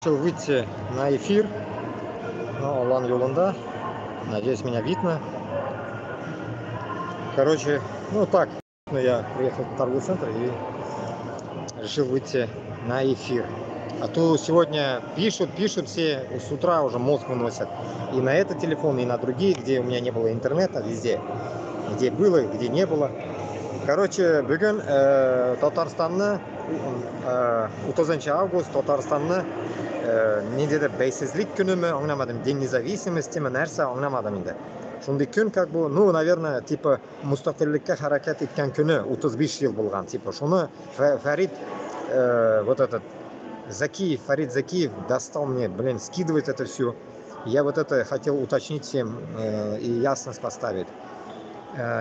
Решил выйти на эфир, но Алан Юланда. Надеюсь, меня видно. Короче, ну так, я приехал в торговый центр и решил выйти на эфир. А то сегодня пишут все, с утра уже мозг выносят. И на этот телефон, и на другие, где у меня не было интернета, везде. Где было, где не было. Короче, бүгін Татарстанны 30 август Татарстанны не деді бәйсізлік күні ме, аңламадым, день независимости ме, нәрсе аңламадым енді. Шундай күн, как бы, ну, наверное, типа мустақилликка харакат еткан күні 35 жыл болған, типа. Шуны Фарид, вот этот Фарид Закиев достал мне, блин, скидывать это все. Я вот это хотел уточнить всем и ясность поставить.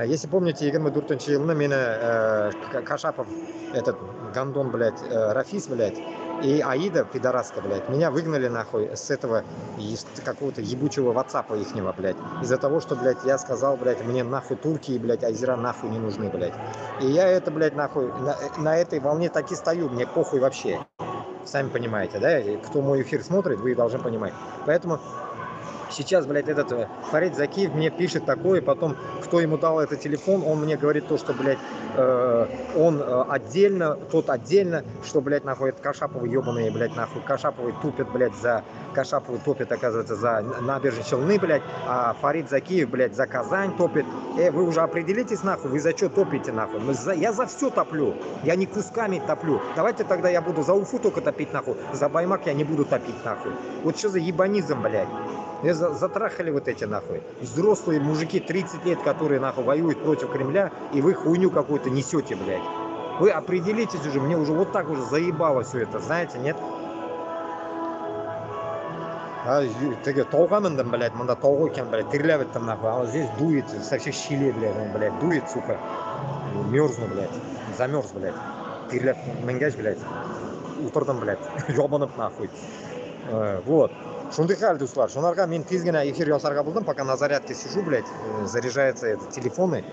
Если помните, 24 жылына мені Кашапов, этот гандон, блядь, Рафис, блядь, и Аида, пидораска, блядь, меня выгнали нахуй с этого какого-то ебучего ватсапа ихнего, блядь, из-за того, что, блядь, я сказал, блядь, мне нахуй турки и, блядь, азера нахуй не нужны, блядь. И я это, блядь, нахуй, на этой волне так и стою, мне похуй вообще. Сами понимаете, да? Кто мой эфир смотрит, вы должны понимать. Поэтому сейчас, блядь, этот Фарид Закиев мне пишет такое, потом, кто ему дал этот телефон, он мне говорит то, что, блядь, он отдельно, тот отдельно, что, блядь, нахуй, это Кашаповы ебаные, блядь, нахуй, Кашаповы тупят, блядь, Кашаповы топят, оказывается, за набережные Челны, блядь, а Фарид Закиев, блядь, за Казань топит. Вы уже определитесь, нахуй, вы за что топите, нахуй? Я за все топлю, я не кусками топлю. Давайте тогда я буду за Уфу только топить, нахуй, за Баймак я не буду топить, нахуй. Вот что за ебанизм, блядь? Затрахали вот эти, нахуй, взрослые мужики 30 лет, которые, нахуй, воюют против Кремля, и вы хуйню какую-то несете, блядь. Вы определитесь уже, мне уже вот так уже заебало все это, знаете, нет? Толгамындым, блядь, мында толгой екен, блядь, терлеп еттім, нахуй, а здесь дует со всех щелей, блядь, он, блядь, дует, сука, мерзну, блядь, замерз, блядь, терлеп мінгеш, блядь, утырдым, блядь, ебанып, нахуй, вот. Шундай хал, дуслар, шунарға мен тезгена эфир жасарға болдым, пока на зарядке сижу, блядь, заряжаются телефоны,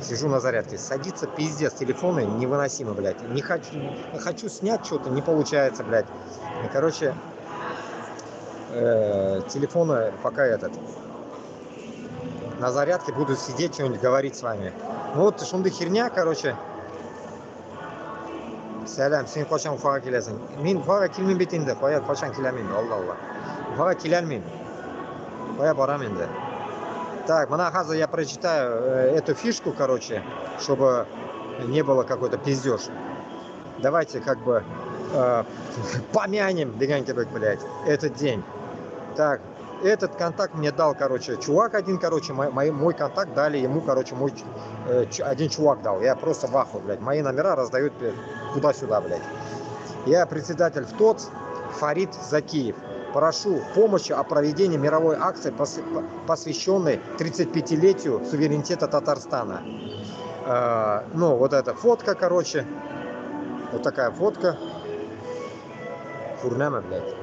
сижу на зарядке, садится пиздец, телефоны невыносимо, блядь, не хочу снять что-то, не получается, блядь, и, короче, телефоны пока на зарядке буду сидеть, что-нибудь говорить с вами. Ну вот, шундай херня, короче. Сәлем, сен қашан Уфаға келесің? Мен Уфаға келмеймін бет енді, қоя қашан келемін, алла. Уфаға келемін, қоя барам енді. Так, мына қазір я прочитаю эту фишку, короче, чтобы не было какой-то пиздеж. Давайте как бы помянем, блядь, этот день. Так, этот контакт мне дал, короче, чувак один, короче, мой контакт дали ему, короче, один чувак дал. Я просто в ахуе, блядь. Мои номера раздают туда-сюда, блядь. Я председатель ВТОЦ Фарид Закиев. Прошу помощи о проведении мировой акции, посвященной 35-летию суверенитета Татарстана. Ну, вот эта фотка, короче. Вот такая фотка. Фурнама, блядь.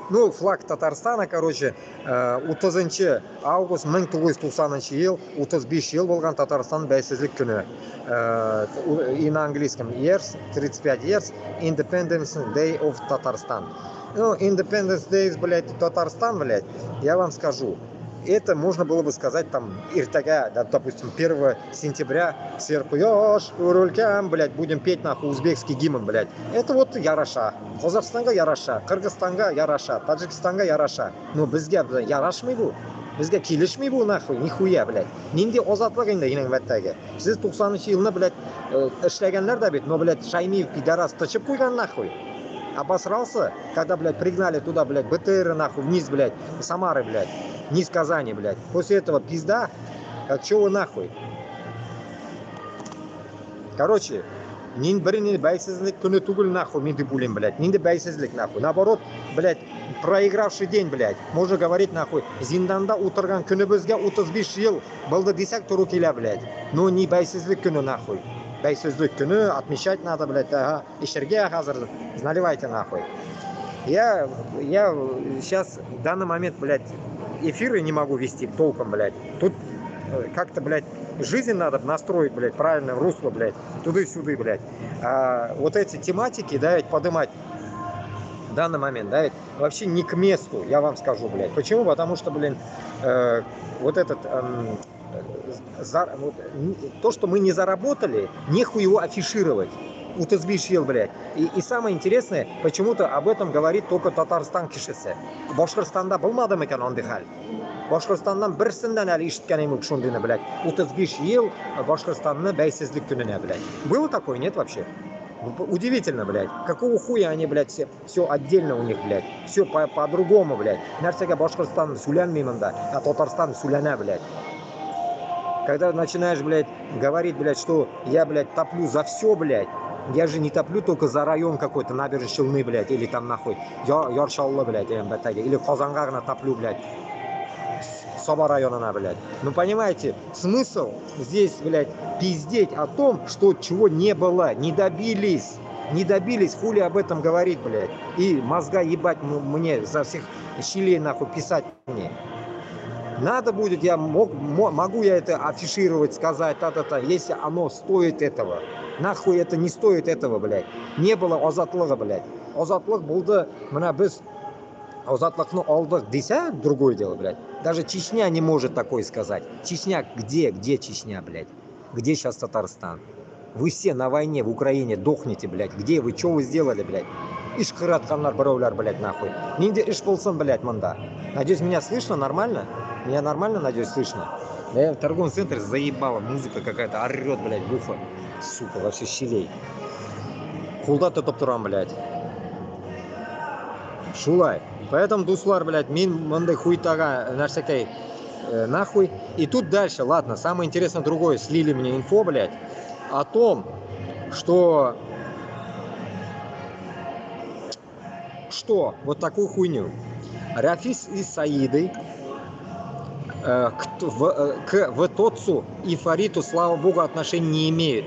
Ну, флаг Татарстана, короче, 30 август 1990 yıl, 35 yıl болған Татарстан бәйсізлік күні. И на английском years, 35 years, Independence Day of Tatarstan. Ну, Independence Day, блядь, Татарстан, блядь, я вам скажу. Это можно было бы сказать там, иртага, да, допустим, 1 сентября, сверху, урулькам, блядь, будем петь, нахуй, узбекский гимн, блядь. Это вот яраша. Казахстанга яраша, Кыргызстанга яраша, Таджикистанга яраша. Ну, бізге ярашмай бұл. Бізге келішмей бұл, нахуй, нихуя, блядь. Ненде озатлық енді, енің бәттәге. Сіз 90 жылына, блядь, ішләгенлер да бет, но, блядь, Шаймиев пидорас тычып қойған, нахуй. Обосрался, когда, блядь, пригнали туда, блядь, БТРы, нахуй, вниз, блядь, Самары, блядь, вниз Казани, блядь. После этого пизда, как чё вы нахуй? Короче, нин біріне бәйсізлік күні түгіл, нахуй, мен деп ойлаймын, блядь, нинде бәйсізлік, нахуй. Наоборот, блядь, проигравший день, блядь. Можно говорить, нахуй, зинданда отырған күні бізге 35 жыл болды десек туру келе, блядь. Но не бәйсізлік күні, нахуй. Бәйсізлік күні отмечать надо, блядь, ага. Эшерге қазір наливайте, нахуй. Я сейчас в данный момент, блядь, эфиры не могу вести толком, блядь. Тут как-то, блядь, жизнь надо настроить, блядь, правильное русло, блядь, туда-сюда, блядь. А вот эти тематики, да, ведь поднимать в данный момент, да, ведь вообще не к месту, я вам скажу, блядь. Почему? Потому что, блин, вот этот вот, то, что мы не заработали, нехуй его афишировать. Утызбишил, блядь. И самое интересное, почему-то об этом говорит только Татарстан кишisi. Башкортстанда болмады мекен андый хәл. Башкортстандан берсеннән әле ишеткәнем юк шундыйны, блядь. 35 ел Башкортстанны бәйсезлек көненә, блядь. Было такое, нет вообще? Удивительно, блядь. Какого хуя они, блядь, все отдельно у них, блядь. Все по-другому, блядь. Нәрсәгә Башкортстан сүләнмим да, а Татарстан сүләнә, блядь. Когда начинаешь, блядь, говорить, блядь, что я, блядь, топлю за все, блядь. Я же не топлю только за район какой-то, набережной Челны, блядь, или там нахуй Яршаллы, блядь, или Казангарна топлю, блядь, Саба районана, блядь. Ну, понимаете, смысл здесь, блядь, пиздеть о том, что чего не было, не добились, хули об этом говорить, блядь, и мозга ебать мне за всех щелей, нахуй, писать мне. Надо будет, могу я это афишировать, сказать, если оно стоит этого. Нахуй это не стоит этого, блядь. Не было азатлыга, блядь. Азатлык булды, мына біз азатлыкны алдык десе, другое дело, блядь. Даже Чечня не может такое сказать. Чечня где? Где Чечня, блядь? Где сейчас Татарстан? Вы все на войне в Украине дохнете, блядь. Где вы? Что вы сделали, блядь? Иш кыратканнар біреулер, блядь, нахуй. Нинде иш болсын, блядь, мында. Надеюсь, меня слышно нормально? Меня нормально, надеюсь, слышно? Да я в торговом центре заебала, музыка какая-то орёт, блядь, в ухо. Сука, вообще щелей. Кулда тотып турам, блядь. Шулай. Поэтому, дуслар, блядь, мин мындай хуйтага нәрсекей нахуй. И тут дальше, ладно, самое интересное другое. Слили мне инфо, блядь, о том, что вот такую хуйню. Рафис и Саиды к Вытоцу и Фариту, слава богу, отношений не имеют.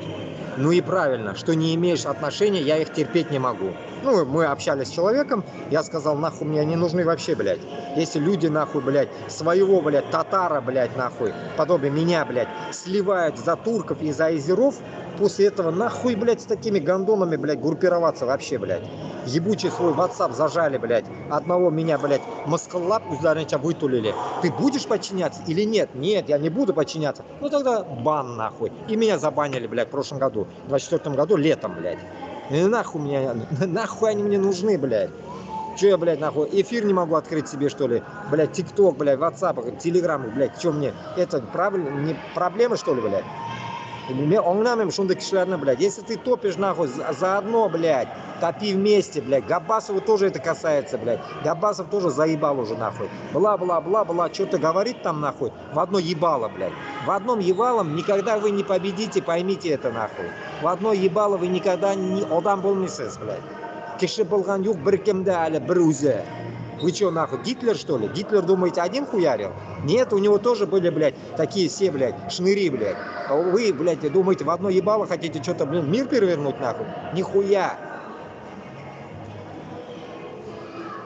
Ну и правильно, что не имеешь отношения, я их терпеть не могу. Ну, мы общались с человеком, я сказал, нахуй мне не нужны вообще, блядь. Если люди, нахуй, блядь, своего, блядь, татара, блядь, нахуй, подобие меня, блядь, сливают за турков и за азеров, после этого нахуй, блядь, с такими гондонами, блядь, группироваться вообще, блядь. Ебучий свой WhatsApp зажали, блядь. Одного меня, блядь, маскаллап ударнича вытулили. Ты будешь подчиняться или нет? Нет, я не буду подчиняться. Ну тогда бан, нахуй. И меня забанили, блядь, в прошлом году. В 24 году, летом, блядь. И нахуй они мне нужны, блядь. Че я, блядь, нахуй, эфир не могу открыть себе, что ли? Блядь, ТикТок, блядь, WhatsApp, Телеграм, блядь, что мне? Это не проблема, что ли, блядь? Оңнамем шунды кишлерны, блядь. Если ты топишь, нахуй, заодно, блядь, топи вместе, блядь. Габасову тоже это касается, блядь. Габасов тоже заебал уже, нахуй. Бла-бла-бла-бла, что-то говорит там, нахуй, в одно ебало, блядь. В одном ебалом никогда вы не победите, поймите это, нахуй. В одно ебало вы никогда не адам болмайсыз, блядь. Киши болған юк бір кемді әлі бір үзе. Вы что, нахуй, Гитлер, что ли? Гитлер, думаете, один хуярил? Нет, у него тоже были, блядь, такие все, блядь, шныри, блядь. А вы, блядь, думаете, в одно ебало хотите что-то, блин, мир перевернуть, нахуй? Нихуя.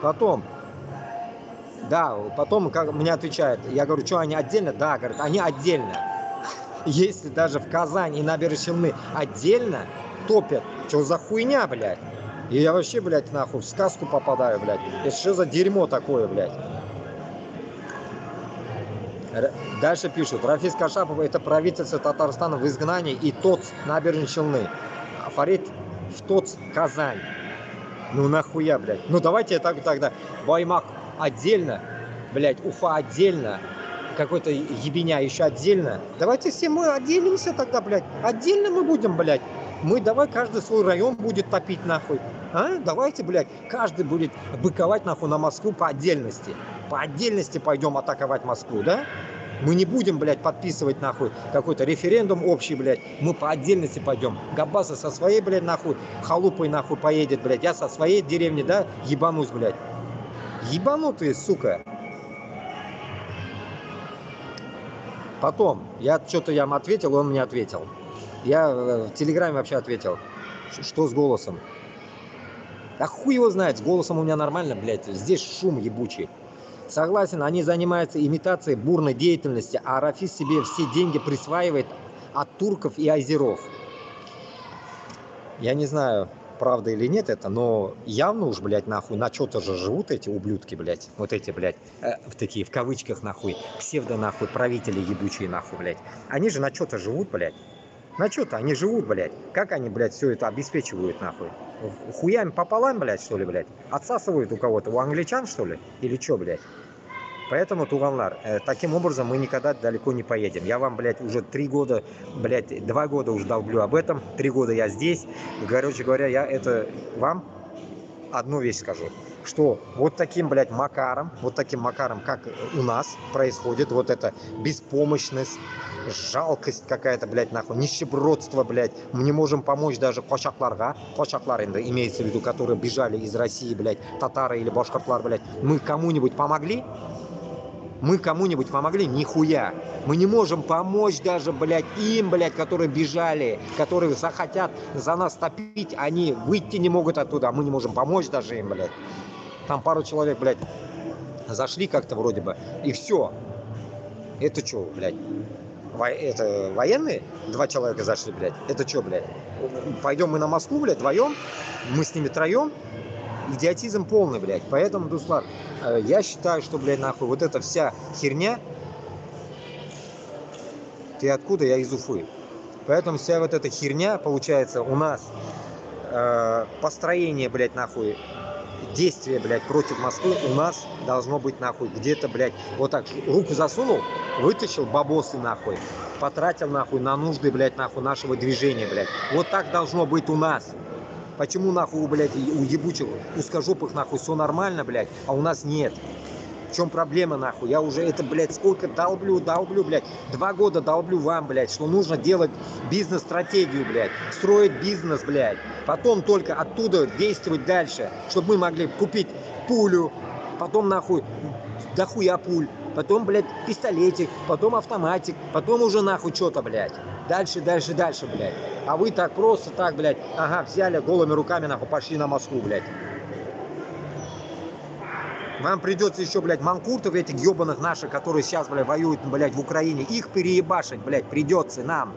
Потом, как мне отвечают, я говорю, что они отдельно? Да, говорят, они отдельно. Если даже в Казани и набережной Челны отдельно топят, что за хуйня, блядь? И я вообще, блядь, нахуй в сказку попадаю, блядь. Это что за дерьмо такое, блядь? Дальше пишут. Рафис Кашапов — это правительство Татарстана в изгнании и ТОЦ набережной Челны. А Фарид в ТОЦ Казань. Ну нахуя, блядь. Ну давайте так тогда. Баймак отдельно, блядь, Уфа отдельно. Какой-то ебеня еще отдельно. Давайте все мы отделимся тогда, блядь. Отдельно мы будем, блядь. Давай каждый свой район будет топить, нахуй. А? Давайте, блядь, каждый будет быковать, нахуй, на Москву по отдельности. По отдельности пойдем атаковать Москву, да? Мы не будем, блядь, подписывать, нахуй, какой-то референдум общий, блядь. Мы по отдельности пойдем. Габбаса со своей, блядь, нахуй, халупой, нахуй, поедет, блядь. Я со своей деревни, да, ебанусь, блядь. Ебанутые, сука. Потом, я ему ответил, он мне ответил. Я в Телеграме вообще ответил, что с голосом. Да хуй его знает, с голосом у меня нормально, блядь. Здесь шум ебучий. Согласен, они занимаются имитацией бурной деятельности, а Рафис себе все деньги присваивает от турков и азеров. Я не знаю, правда или нет это, но явно уж, блядь, нахуй, на что-то же живут эти ублюдки, блядь. Вот эти, блядь, в такие, в кавычках, нахуй, псевдо, нахуй, правители ебучие, нахуй, блядь. Они же на что-то живут, блядь. На что-то они живут, блядь. Как они, блядь, все это обеспечивают, нахуй? Хуями пополам, блядь, что ли, блядь? Отсасывают у кого-то? У англичан, что ли? Или что, блядь? Поэтому, туганлар, таким образом мы никогда далеко не поедем. Я вам, блядь, уже 3 года, блядь, 2 года уже долблю об этом. 3 года я здесь. Короче говоря, я это вам одну вещь скажу. Что вот таким, блядь, макаром, как у нас происходит, вот эта беспомощность, жалкость какая-то, блядь, нахуй, нищебродство, блядь. Мы не можем помочь даже кошакларга, кошаклар, имеется в виду, которые бежали из России, блядь, татары или башкортлар, блядь. Мы кому-нибудь помогли? Мы кому-нибудь помогли? Нихуя. Мы не можем помочь даже, блядь, им, блядь, которые бежали, которые захотят за нас топить, они выйти не могут оттуда, а мы не можем помочь даже им, блядь. Там пару человек, блядь, зашли как-то вроде бы, и все. Это что, блядь? Это военные? 2 человека зашли, блядь. Это что, блядь? Пойдем мы на Москву, блядь, вдвоем? Мы с ними троем? Идиотизм полный, блядь. Поэтому, Дуслар, я считаю, что, блядь, нахуй, вот эта вся херня... Ты откуда? Я из Уфы. Поэтому вся вот эта херня, получается, у нас построение, блядь, нахуй, действие, блядь, против Москвы у нас должно быть, нахуй, где-то, блядь, вот так руку засунул, вытащил бабосы, нахуй, потратил, нахуй, на нужды, блядь, нахуй, нашего движения, блядь. Вот так должно быть у нас. Почему, нахуй, блядь, у ебучих узкожопых, нахуй, все нормально, блядь, а у нас нет? В чем проблема, нахуй? Я уже это, блядь, сколько долблю, блядь. 2 года долблю вам, блядь, что нужно делать бизнес-стратегию, блядь. Строить бизнес, блядь. Потом только оттуда действовать дальше, чтобы мы могли купить пулю, потом, нахуй, дохуя пуль, потом, блядь, пистолетик, потом автоматик, потом уже, нахуй, что-то, блядь. Дальше, блядь. А вы так просто, так, блядь, ага, взяли голыми руками, нахуй, пошли на Москву, блядь. Вам придется еще, блядь, манкуртов этих ебаных наших, которые сейчас, блядь, воюют, блядь, в Украине, их переебашить, блядь, придется нам.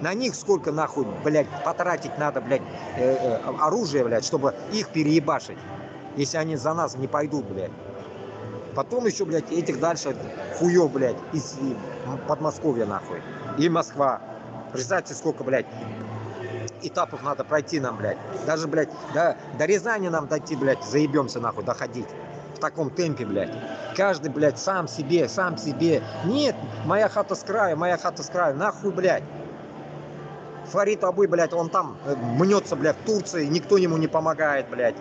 На них сколько, нахуй, блядь, потратить надо, блядь, оружие, блядь, чтобы их переебашить, если они за нас не пойдут, блядь. Потом еще, блядь, этих дальше хуев, блядь, из Подмосковья, нахуй. И Москва. Представьте, сколько, блядь, этапов надо пройти нам, блядь. Даже, блядь, до Рязани нам дойти, блядь, заебемся, нахуй, доходить. В таком темпе, блядь. Каждый, блядь, сам себе. Нет, моя хата с краю, нахуй, блядь. Фарид Абуй, блядь, он там мнется, блядь, в Турции, никто ему не помогает, блядь.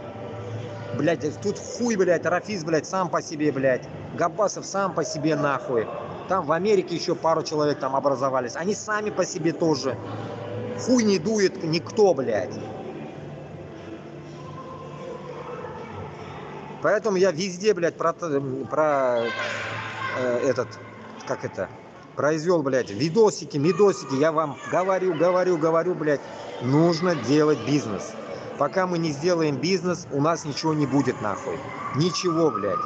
Блядь, тут хуй, блядь, Рафиз, блядь, сам по себе, блядь. Габбасов сам по себе, нахуй. Там в Америке еще пару человек там образовались. Они сами по себе тоже. Хуй не дует никто, блядь. Поэтому я везде, блядь, произвел, блядь, видосики. Я вам говорю, блядь, нужно делать бизнес. Пока мы не сделаем бизнес, у нас ничего не будет, нахуй. Ничего, блядь.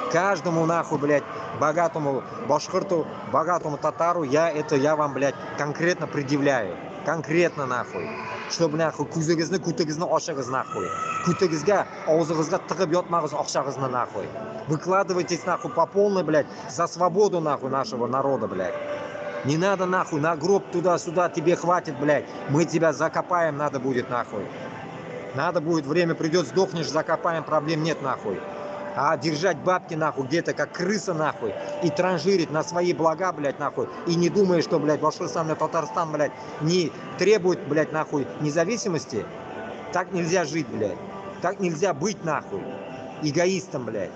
Каждому, нахуй, блядь, богатому башкирту, богатому татару я вам, блядь, конкретно предъявляю. Конкретно, нахуй. Чтобы, нахуй, кутыгызны ашыгыз, нахуй. Кутыгызга, аузыгызга тыгып ятмагыз акчагызны, нахуй. Выкладывайтесь, нахуй, по полной, блядь, за свободу, нахуй, нашего народа, блядь. Не надо, нахуй, на гроб туда-сюда, тебе хватит, блядь. Мы тебя закопаем, надо будет, нахуй. Надо будет, время придет, сдохнешь, закопаем, проблем нет, нахуй. А держать бабки, нахуй, где-то как крыса, нахуй, и транжирить на свои блага, блядь, нахуй, и не думая, что, блядь, Башкортостан и Татарстан, блядь, не требует, блядь, нахуй, независимости, так нельзя жить, блядь. Так нельзя быть, нахуй, эгоистом, блядь.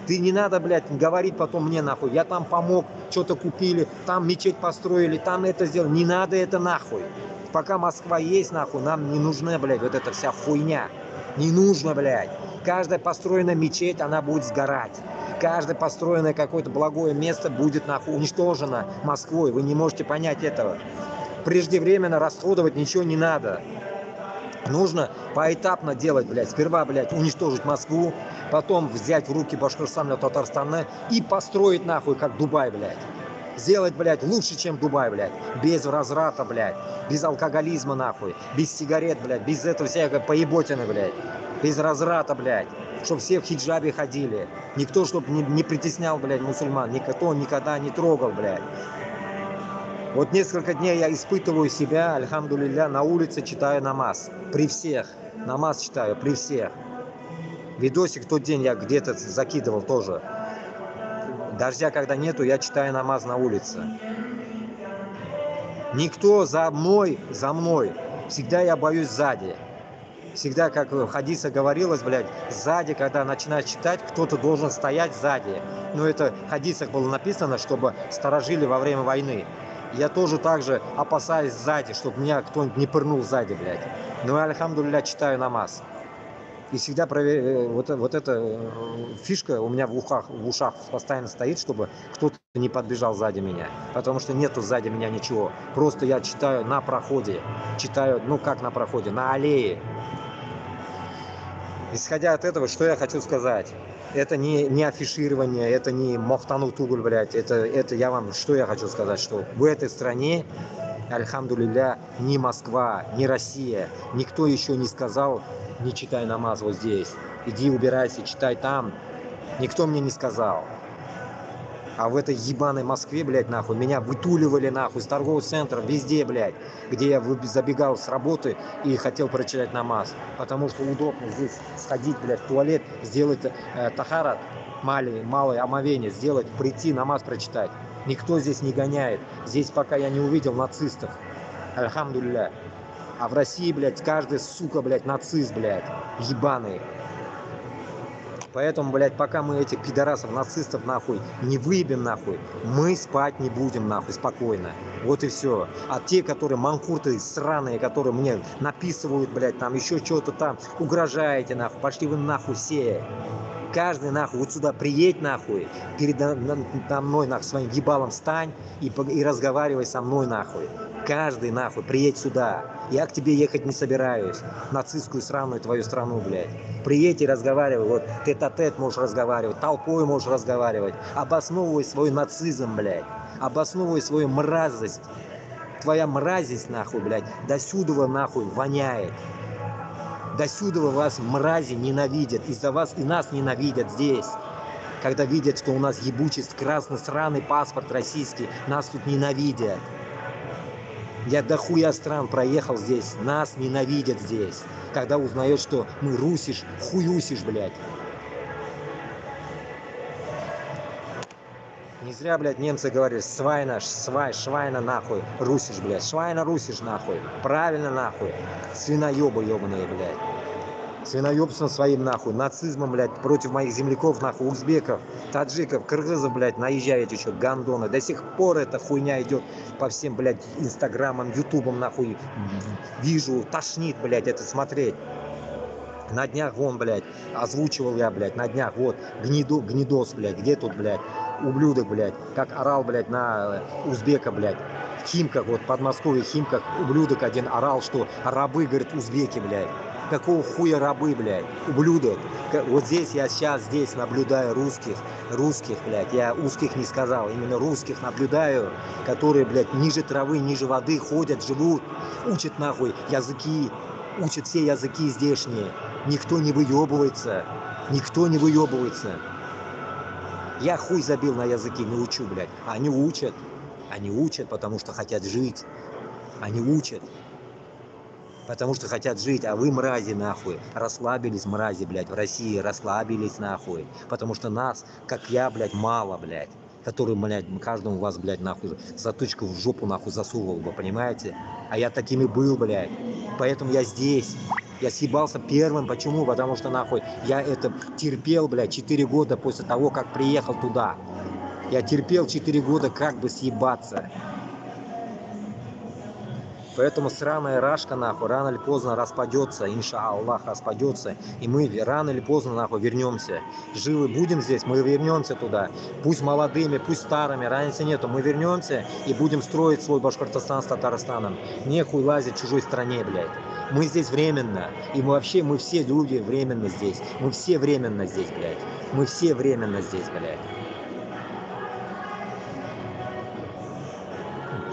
Ты не надо, блядь, говорить потом мне, нахуй, я там помог, что-то купили, там мечеть построили, там это сделали. Не надо это, нахуй. Пока Москва есть, нахуй, нам не нужна, блядь, вот эта вся хуйня. Не нужно, блядь. Каждая построенная мечеть, она будет сгорать. Каждое построенное какое-то благое место будет, нахуй, уничтожено Москвой. Вы не можете понять этого. Преждевременно расходовать ничего не надо. Нужно поэтапно делать, блядь. Сперва, блядь, уничтожить потом взять в руки Башкортостан и Татарстан и построить, нахуй, как Дубай, блядь. Сделать, блядь, лучше, чем Дубай, блядь. Без разврата, блядь. Без алкоголизма, нахуй. Без сигарет, блядь. Без этого всякой поеботины, блядь. Без разврата, блядь. Чтоб все в хиджабе ходили. Никто, чтоб не притеснял, блядь, мусульман. Никто никогда не трогал, блядь. Вот несколько дней я испытываю себя, альхамдулилля, на улице читаю намаз. При всех. Намаз читаю, при всех. Видосик тот день я где-то закидывал тоже. Дождя когда нету, я читаю намаз на улице. Никто за мной. Всегда я боюсь сзади. Всегда, как в хадисе говорилось, блядь, сзади, когда начинаешь читать, кто-то должен стоять сзади. Но это в хадисах было написано, чтобы сторожили во время войны. Я тоже так же опасаюсь сзади, чтобы меня кто-нибудь не пырнул сзади, блядь. Но я, альхамдулилля, читаю намаз. И всегда вот эта фишка у меня в ушах постоянно стоит, чтобы кто-то не подбежал сзади меня. Потому что нету сзади меня ничего. Просто я читаю на проходе. Читаю, ну как на проходе, на аллее. Исходя от этого, что я хочу сказать? Это не афиширование, это не мофтанут уголь, блядь. Это я вам, что я хочу сказать, что в этой стране, альхамдулилля, ни Москва, ни Россия, никто еще не сказал, не читай намаз вот здесь. Иди убирайся, читай там. Никто мне не сказал. А в этой ебаной Москве, блядь, нахуй, меня вытуливали, нахуй, с торгового центра, везде, блядь, где я забегал с работы и хотел прочитать намаз. Потому что удобно здесь сходить, блядь, в туалет, сделать тахарат, малое омовение, сделать, прийти, намаз прочитать. Никто здесь не гоняет. Здесь пока я не увидел нацистов. Альхамдулилля. А в России, блядь, каждый, сука, блядь, нацист, блядь, ебаный. Поэтому, блядь, пока мы этих пидорасов, нацистов, нахуй, не выебем, нахуй, мы спать не будем, нахуй, спокойно. Вот и все. А те, которые манкурты сраные, которые мне написывают, блядь, там еще что-то там, угрожаете, нахуй, пошли вы нахуй все. Каждый, нахуй, вот сюда приедь, нахуй, передо мной, нахуй, своим ебалом встань и разговаривай со мной, нахуй. Каждый, нахуй, приедь сюда. Я к тебе ехать не собираюсь. Нацистскую сраную твою страну, блядь. Приедь и разговаривай. Вот тет-а-тет можешь разговаривать, толпой можешь разговаривать. Обосновывай свой нацизм, блядь. Обосновывай свою мразость. Твоя мразость, нахуй, блядь, досюдова, нахуй, воняет. Досюдова вас, мрази, ненавидят. Из-за вас и нас ненавидят здесь. Когда видят, что у нас ебучий красный сраный паспорт российский, нас тут ненавидят. Я дохуя стран проехал здесь, нас ненавидят здесь. Когда узнаешь, что мы русишь, хуюсишь, блядь. Не зря, блядь, немцы говорят, швайна, нахуй, русишь, блядь. Швайна русишь, нахуй. Правильно, нахуй. Свиноёбы ёбаные, блядь. Свиноёбством своим, нахуй, нацизмом, блядь, против моих земляков, нахуй, узбеков, таджиков, кыргызов, блядь, наезжаете еще, гандоны. До сих пор эта хуйня идет по всем, блядь, инстаграмам, ютубам, нахуй. Вижу, тошнит, блядь, это смотреть. На днях вон, блядь, озвучивал я, блядь, на днях, вот, гнидос, блядь, где тут, блядь, ублюдок, блядь, как орал, блядь, на узбека, блядь. В Химках, вот, в Подмосковье, Химках, ублюдок один орал, что рабы, говорит, узбеки, блядь. Какого хуя рабы, блядь, ублюдок. Вот здесь я сейчас здесь наблюдаю русских, блядь, я узких не сказал, именно русских наблюдаю, которые, блядь, ниже травы, ниже воды ходят, живут, учат, нахуй, языки, учат все языки здешние. Никто не выебывается, Я хуй забил на языки, не учу, блядь. Они учат, потому что хотят жить. Они учат. Потому что хотят жить, а вы, мрази, нахуй, расслабились, мрази, блядь, в России, расслабились, нахуй. Потому что нас, как я, блядь, мало, блядь. Который, блядь, каждому вас, блядь, нахуй, затычку в жопу, нахуй, засовывал бы, понимаете? А я таким и был, блядь. Поэтому я здесь. Я съебался первым. Почему? Потому что, нахуй, я это терпел, блядь, 4 года после того, как приехал туда. Я терпел 4 года, как бы съебаться. Поэтому сраная рашка, нахуй, рано или поздно распадется, иншаллах, распадется. И мы рано или поздно, нахуй, вернемся. Живы будем здесь, мы вернемся туда. Пусть молодыми, пусть старыми, разницы нету. Мы вернемся и будем строить свой Башкортостан с Татарстаном. Нехуй лазить в чужой стране, блядь. Мы здесь временно. И мы все люди временно здесь. Мы все временно здесь, блядь. Мы все временно здесь, блядь.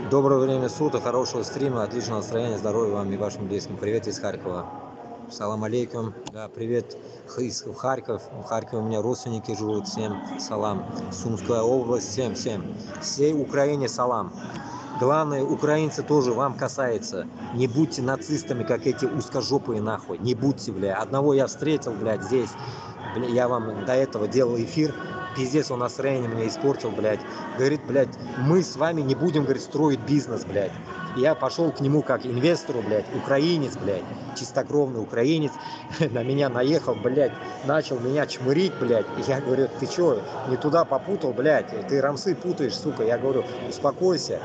Доброе время суток, хорошего стрима, отличного настроения, здоровья вам и вашим близким. Привет из Харькова. Салам алейкум. Да, привет из Харьков. В Харькове у меня родственники живут. Всем салам. Сумская область. Всем. Всей Украине салам. Главное, украинцы тоже вам касается. Не будьте нацистами, как эти узкожопые нахуй. Не будьте, бля. Одного я встретил, блядь, здесь. Бля, я вам до этого делал эфир. Пиздец, он настроение мне испортил, блядь. Говорит, блядь, мы с вами не будем, говорит, строить бизнес, блядь. Я пошел к нему как инвестору, блядь, украинец, блядь, чистокровный украинец, на меня наехал, блядь, начал меня чмырить, блядь. И я говорю, ты чё, не туда попутал, блядь, ты рамсы путаешь, сука. Я говорю, успокойся.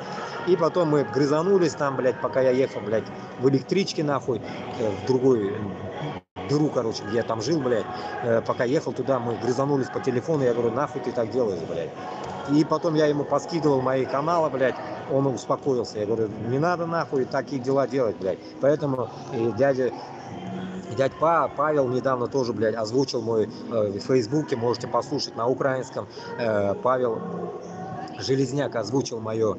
И потом мы грызанулись там, блядь, пока я ехал, блядь, в электричке, нахуй, в другой дыру, короче, где я там жил, блядь. Пока ехал туда, мы грызанулись по телефону, я говорю, нахуй ты так делаешь, блядь. И потом я ему поскидывал мои каналы, блядь, он успокоился. Я говорю, не надо нахуй такие дела делать, блядь. Поэтому дядя Павел недавно тоже, блядь, озвучил мой в Фейсбуке, можете послушать на украинском. Павел Железняк озвучил мое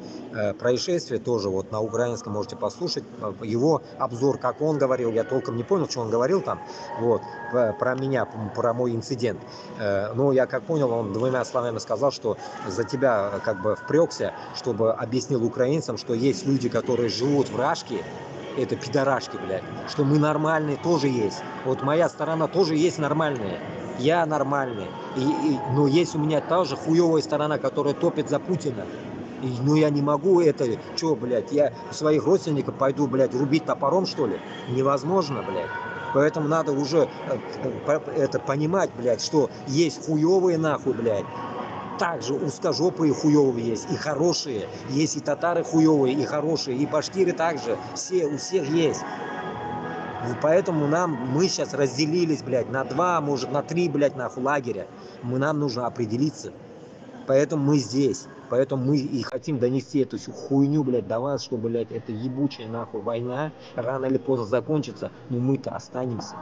происшествие, тоже вот на украинском можете послушать его обзор, как он говорил, я толком не понял, что он говорил там, вот, про меня, про мой инцидент. Но я как понял, он двумя словами сказал, что за тебя как бы впрёкся, чтобы объяснил украинцам, что есть люди, которые живут в Рашке, это пидорашки, блядь, что мы нормальные тоже есть. Вот моя сторона тоже есть нормальная. Я нормальный. Но есть у меня та же хуевая сторона, которая топит за Путина. Ну я не могу это. Чё, блядь, я своих родственников пойду, блядь, рубить топором, что ли? Невозможно, блядь. Поэтому надо уже это понимать, блядь, что есть хуевые нахуй, блядь. Также узкожопые хуевые есть, и хорошие. Есть и татары хуевые, и хорошие, и башкиры также. Все, у всех есть. Поэтому мы сейчас разделились, блядь, на 2, может на 3, блядь, нахуй лагеря. Нам нужно определиться. Поэтому мы здесь. Поэтому мы и хотим донести эту всю хуйню, блядь, до вас, что, блядь, эта ебучая нахуй война рано или поздно закончится, но мы-то останемся.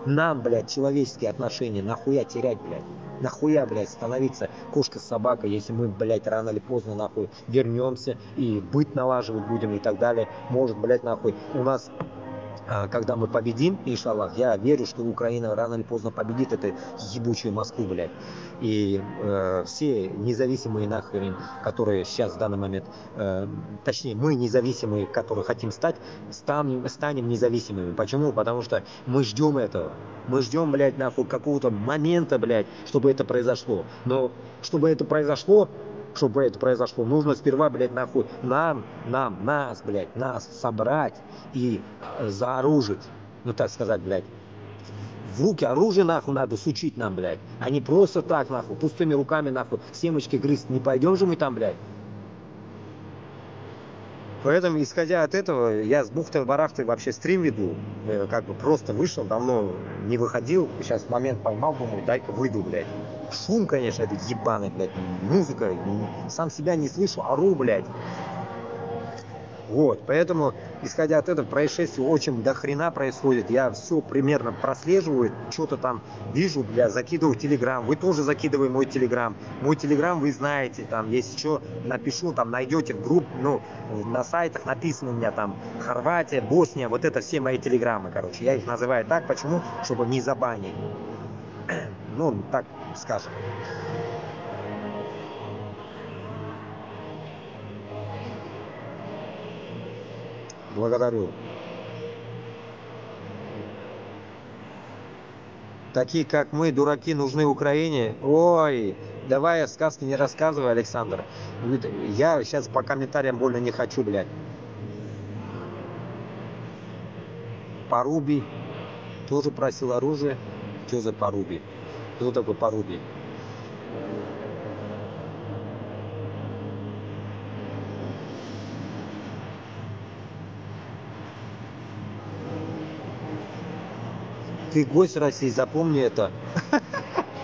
Нам, блядь, человеческие отношения нахуя терять, блядь? Нахуя, блядь, становиться кошка с собакой, если мы, блядь, рано или поздно нахуй вернемся и быт налаживать будем и так далее. Может, блядь, нахуй у нас... Когда мы победим, иншаллах, я верю, что Украина рано или поздно победит эту ебучую Москву, блядь. И все независимые нахрен, которые сейчас в данный момент, точнее, мы независимые, которые хотим стать, станем независимыми. Почему? Потому что мы ждем этого. Мы ждем, блядь, нахуй какого-то момента, блядь, чтобы это произошло. Но чтобы это произошло, нужно сперва, блядь, нахуй нас, блядь, нас собрать и заоружить, ну так сказать, блядь. В руки оружие, нахуй, надо сучить нам, блядь. А не просто так, нахуй, пустыми руками, нахуй, семечки грызть. Не пойдем же мы там, блядь. Поэтому, исходя от этого, я с бухты-барахты вообще стрим веду. Как бы просто вышел, давно не выходил. Сейчас момент поймал, думаю, дай-ка выйду, блядь. Шум, конечно, это ебаный, блядь. Музыка. Сам себя не слышу, ору, блядь. Вот, поэтому, исходя от этого, происшествий очень до хрена происходит. Я все примерно прослеживаю, что-то там вижу, бля, закидываю в Телеграм. Вы тоже закидывай мой Телеграм. Мой Телеграм вы знаете, там, если что, напишу, там, найдете в группе, ну, на сайтах написано у меня там Хорватия, Босния, вот это все мои Телеграммы, короче. Я их называю так, почему? Чтобы не забанить. Ну, так скажем. Благодарю. Такие, как мы, дураки, нужны Украине. Ой, давай я сказки не рассказывай, Александр. Я сейчас по комментариям больно не хочу, блядь. Порубий тоже просил оружие. Что за Порубий? Кто такой Порубий? Ты гость России, запомни это.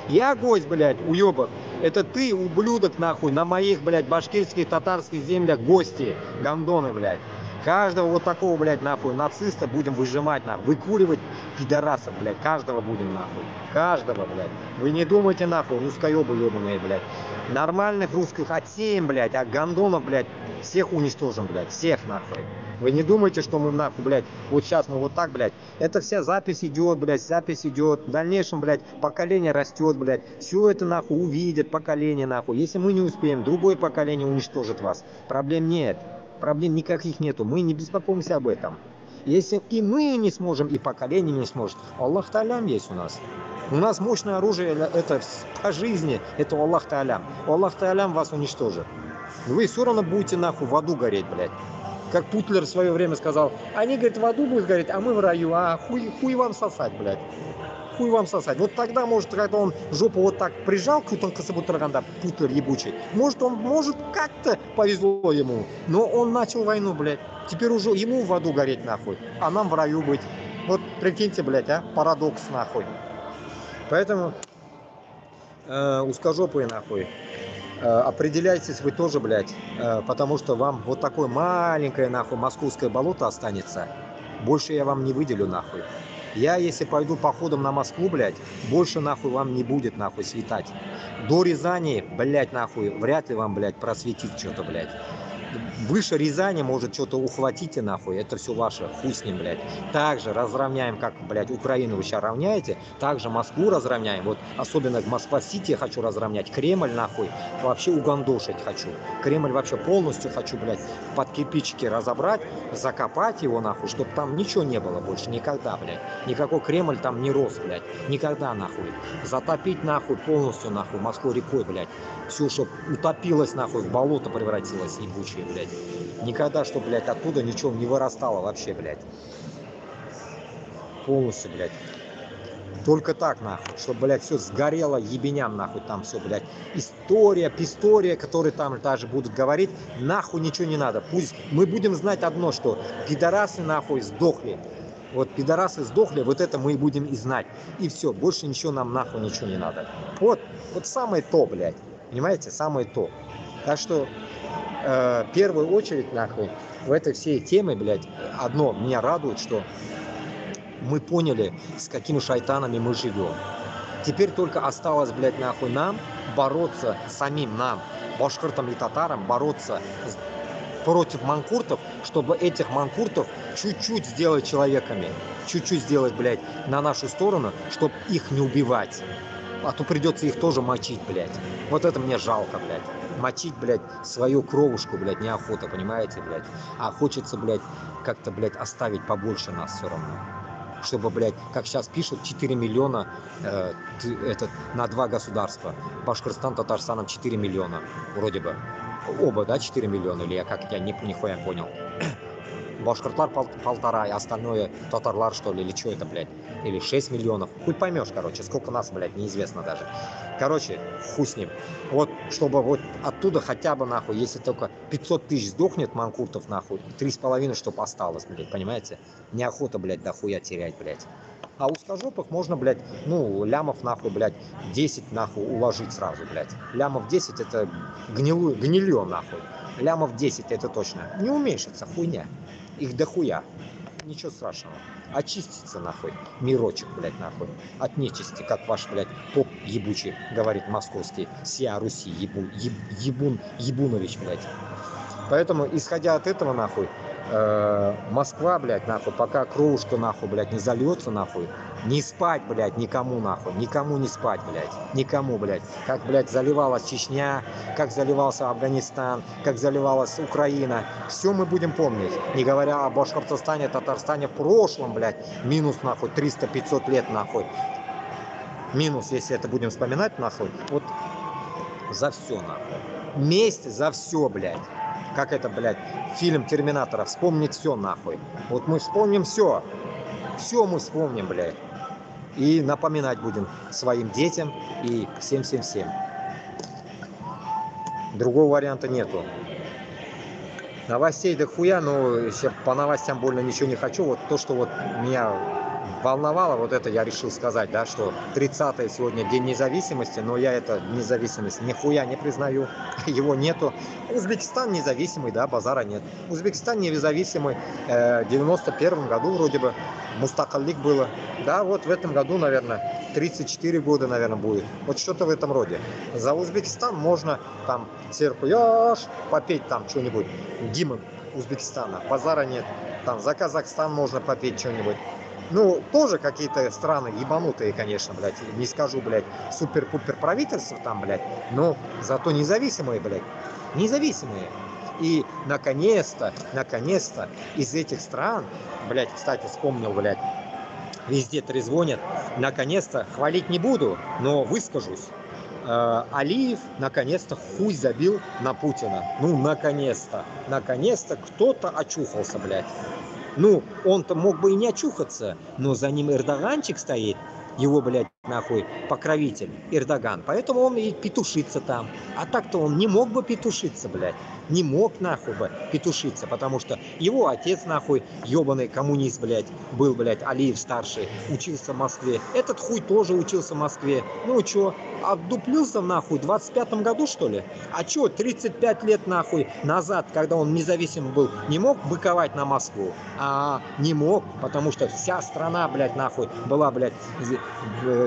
Я гость, блядь, уебок. Это ты, ублюдок, нахуй, на моих, блядь, башкирских, татарских землях гости, гондоны, блядь. Каждого вот такого, блядь, нахуй, нациста будем выжимать, нахуй. Выкуривать пидорасов, блядь. Каждого будем, нахуй. Каждого, блядь. Вы не думайте, нахуй, русскоебы ебаные, блядь. Нормальных русских отсеем, блядь, а гондонов, блядь, всех уничтожим, блядь. Всех, нахуй. Вы не думайте, что мы, нахуй, блядь, вот сейчас мы вот так, блядь. Это вся запись идет, блядь, запись идет. В дальнейшем, блядь, поколение растет, блядь. Все это, нахуй, увидят поколение, нахуй. Если мы не успеем, другое поколение уничтожит вас. Проблем нет. Проблем никаких нету. Мы не беспокоимся об этом. Если и мы не сможем, и поколение не сможет, Аллах Та'алям есть у нас. У нас мощное оружие, это по жизни, это Аллах Та'алям. Аллах Та'алям вас уничтожит. Вы все равно будете, нахуй, в аду гореть, блядь. Как Путлер в свое время сказал, они, говорит, в аду будут гореть, а мы в раю, а хуй вам сосать, блядь. Хуй вам сосать. Вот тогда, может, когда он жопу вот так прижал к Путлер ебучий, может, как-то повезло ему, но он начал войну, блядь. Теперь уже ему в аду гореть, нахуй, а нам в раю быть. Вот прикиньте, блядь, а, парадокс, нахуй. Поэтому узкожопые, нахуй, определяйтесь вы тоже, блядь, потому что вам вот такое маленькое, нахуй, московское болото останется. Больше я вам не выделю, нахуй. Я, если пойду походом на Москву, блядь, больше, нахуй, вам не будет, нахуй, светать. До Рязани, блядь, нахуй, вряд ли вам, блядь, просветит что-то, блядь. Выше Рязани, может, что-то ухватите, нахуй, это все ваше, хуй с ним, блядь. Также разровняем, как, блядь, Украину вы сейчас равняете, также Москву разровняем, вот, особенно Москва-Сити я хочу разровнять, Кремль, нахуй, вообще угандошить хочу. Кремль вообще полностью хочу, блядь, под кирпичики разобрать, закопать его, нахуй, чтобы там ничего не было больше, никогда, блядь. Никакой Кремль там не рос, блядь, никогда, нахуй. Затопить, нахуй, полностью, нахуй, Москву рекой, блядь. Все, чтобы утопилось, нахуй, в болото превратилось, ебучее, блядь. Никогда, что, блядь, оттуда ничего не вырастало вообще, блядь. Полностью, блядь. Только так, нахуй, чтобы, блядь, все сгорело ебеням, нахуй, там все, блядь. История, пистория, которые там даже будут говорить, нахуй ничего не надо. Пусть мы будем знать одно, что пидорасы, нахуй, сдохли. Вот пидорасы сдохли, вот это мы и будем и знать. И все, больше ничего нам, нахуй, ничего не надо. Вот самое то, блядь. Понимаете, самое то. Так что в первую очередь, нахуй, в этой всей теме, блядь, одно меня радует, что мы поняли, с какими шайтанами мы живем. Теперь только осталось, блядь, нахуй нам бороться самим нам, башкиртам и татарам, бороться против манкуртов, чтобы этих манкуртов чуть-чуть сделать человеками. Чуть-чуть сделать, блядь, на нашу сторону, чтобы их не убивать. А то придется их тоже мочить, блядь. Вот это мне жалко, блядь. Мочить, блядь, свою кровушку, блядь, неохота, понимаете, блядь. А хочется, блядь, как-то, блядь, оставить побольше нас все равно. Чтобы, блядь, как сейчас пишут, 4 миллиона на 2 государства. Башкортостан, Татарстаном 4 миллиона, вроде бы. Оба, да, 4 миллиона, или я нихуя понял. Башкортлар полтора, и остальное татарлар, что ли, или что это, блядь? Или 6 миллионов. Хуй поймешь, короче, сколько нас, блядь, неизвестно даже. Короче, хуй с ним. Вот, чтобы вот оттуда хотя бы, нахуй, если только 500 тысяч сдохнет манкуртов, нахуй, 3,5, чтобы осталось, блядь, понимаете? Неохота, блядь, дохуя терять, блядь. А узкожопых можно, блядь, ну, лямов, нахуй, блядь, 10, нахуй, уложить сразу, блядь. Лямов 10 это гнилье, нахуй. Лямов 10 это точно. Не уменьшится, хуйня. Их дохуя. Ничего страшного. Очистится, нахуй, мирочек, блядь, нахуй. От нечисти, как ваш, блядь, поп ебучий, говорит московский, сия Руси, ебунович, блядь. Поэтому, исходя от этого, нахуй, Москва, блядь, нахуй, пока кровушка, нахуй, блядь, не зальется, нахуй, не спать, блядь, никому, нахуй, никому не спать, блядь, никому, блядь. Как, блядь, заливалась Чечня, как заливался Афганистан, как заливалась Украина. Все мы будем помнить, не говоря о Башкортостане, Татарстане в прошлом, блядь, минус, нахуй, 300-500 лет, нахуй. Минус, если это будем вспоминать, нахуй, вот за все, нахуй. Месть за все, блядь. Как это, блядь, фильм Терминатора, вспомнить все, нахуй. Вот мы вспомним все. Все мы вспомним, блядь. И напоминать будем своим детям и всем-всем-всем. Другого варианта нету. Новостей дохуя, но по новостям больно ничего не хочу. Вот то, что вот меня волновало, вот это я решил сказать, да, что 30-е сегодня День независимости, но я это независимость нихуя не признаю, его нету. Узбекистан независимый, да, базара нет. Узбекистан независимый, в 91 году вроде бы мустакаллик было. Да, вот в этом году, наверное, 34 года, наверное, будет. Вот что-то в этом роде. За Узбекистан можно там серкуяш попеть там что-нибудь, гимн Узбекистана, базара нет. Там за Казахстан можно попеть что-нибудь. Ну, тоже какие-то страны ебанутые, конечно, блядь. Не скажу, блядь, супер-пупер правительство там, блядь. Но зато независимые, блядь. Независимые. И наконец-то из этих стран, блядь, кстати, вспомнил, блядь, везде трезвонят. Наконец-то, хвалить не буду, но выскажусь. Алиев наконец-то хуй забил на Путина. Ну, наконец-то. Наконец-то кто-то очухался, блядь. Ну, он-то мог бы и не очухаться, но за ним Эрдоганчик стоит, его, блядь, нахуй, покровитель, Эрдоган. Поэтому он и петушится там. А так-то он не мог бы петушиться, блядь. Не мог, нахуй, бы петушиться, потому что его отец, нахуй, ебаный коммунист, блядь, был, блядь, Алиев старший, учился в Москве. Этот хуй тоже учился в Москве. Ну, чё, отдуплился, нахуй, в 25-м году, что ли? А чё, 35 лет, нахуй, назад, когда он независимый был, не мог быковать на Москву? А не мог, потому что вся страна, блядь, нахуй, была, блядь,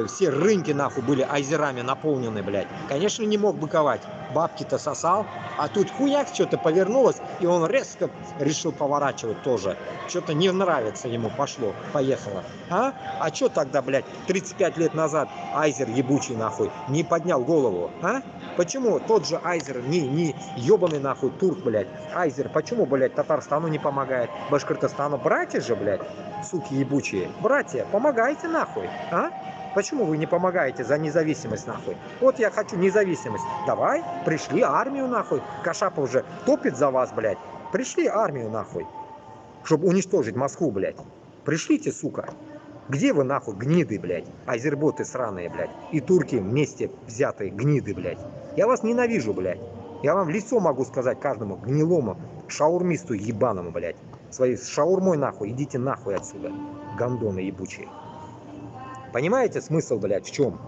все рынки, нахуй, были айзерами наполнены, блядь. Конечно, не мог быковать. Бабки-то сосал, а тут хуяк что-то повернулось, и он резко решил поворачивать тоже. Что-то не нравится ему, пошло, поехало. А что тогда, блядь, 35 лет назад айзер ебучий, нахуй, не поднял голову, а? Почему тот же айзер, не ебаный, нахуй, турк, блядь, айзер, почему, блядь, Татарстану не помогает? Башкортостану братья же, блядь, суки ебучие. Братья, помогайте, нахуй, а? Почему вы не помогаете за независимость, нахуй? Вот я хочу независимость. Давай, пришли армию, нахуй. Кашапов уже топит за вас, блядь. Пришли армию, нахуй. Чтобы уничтожить Москву, блядь. Пришлите, сука. Где вы, нахуй, гниды, блядь? Азерботы сраные, блядь. И турки вместе взятые гниды, блядь. Я вас ненавижу, блядь. Я вам в лицо могу сказать каждому гнилому шаурмисту ебаному, блядь. Своей шаурмой, нахуй, идите нахуй отсюда. Гондоны ебучие. Понимаете смысл, блядь, в чем?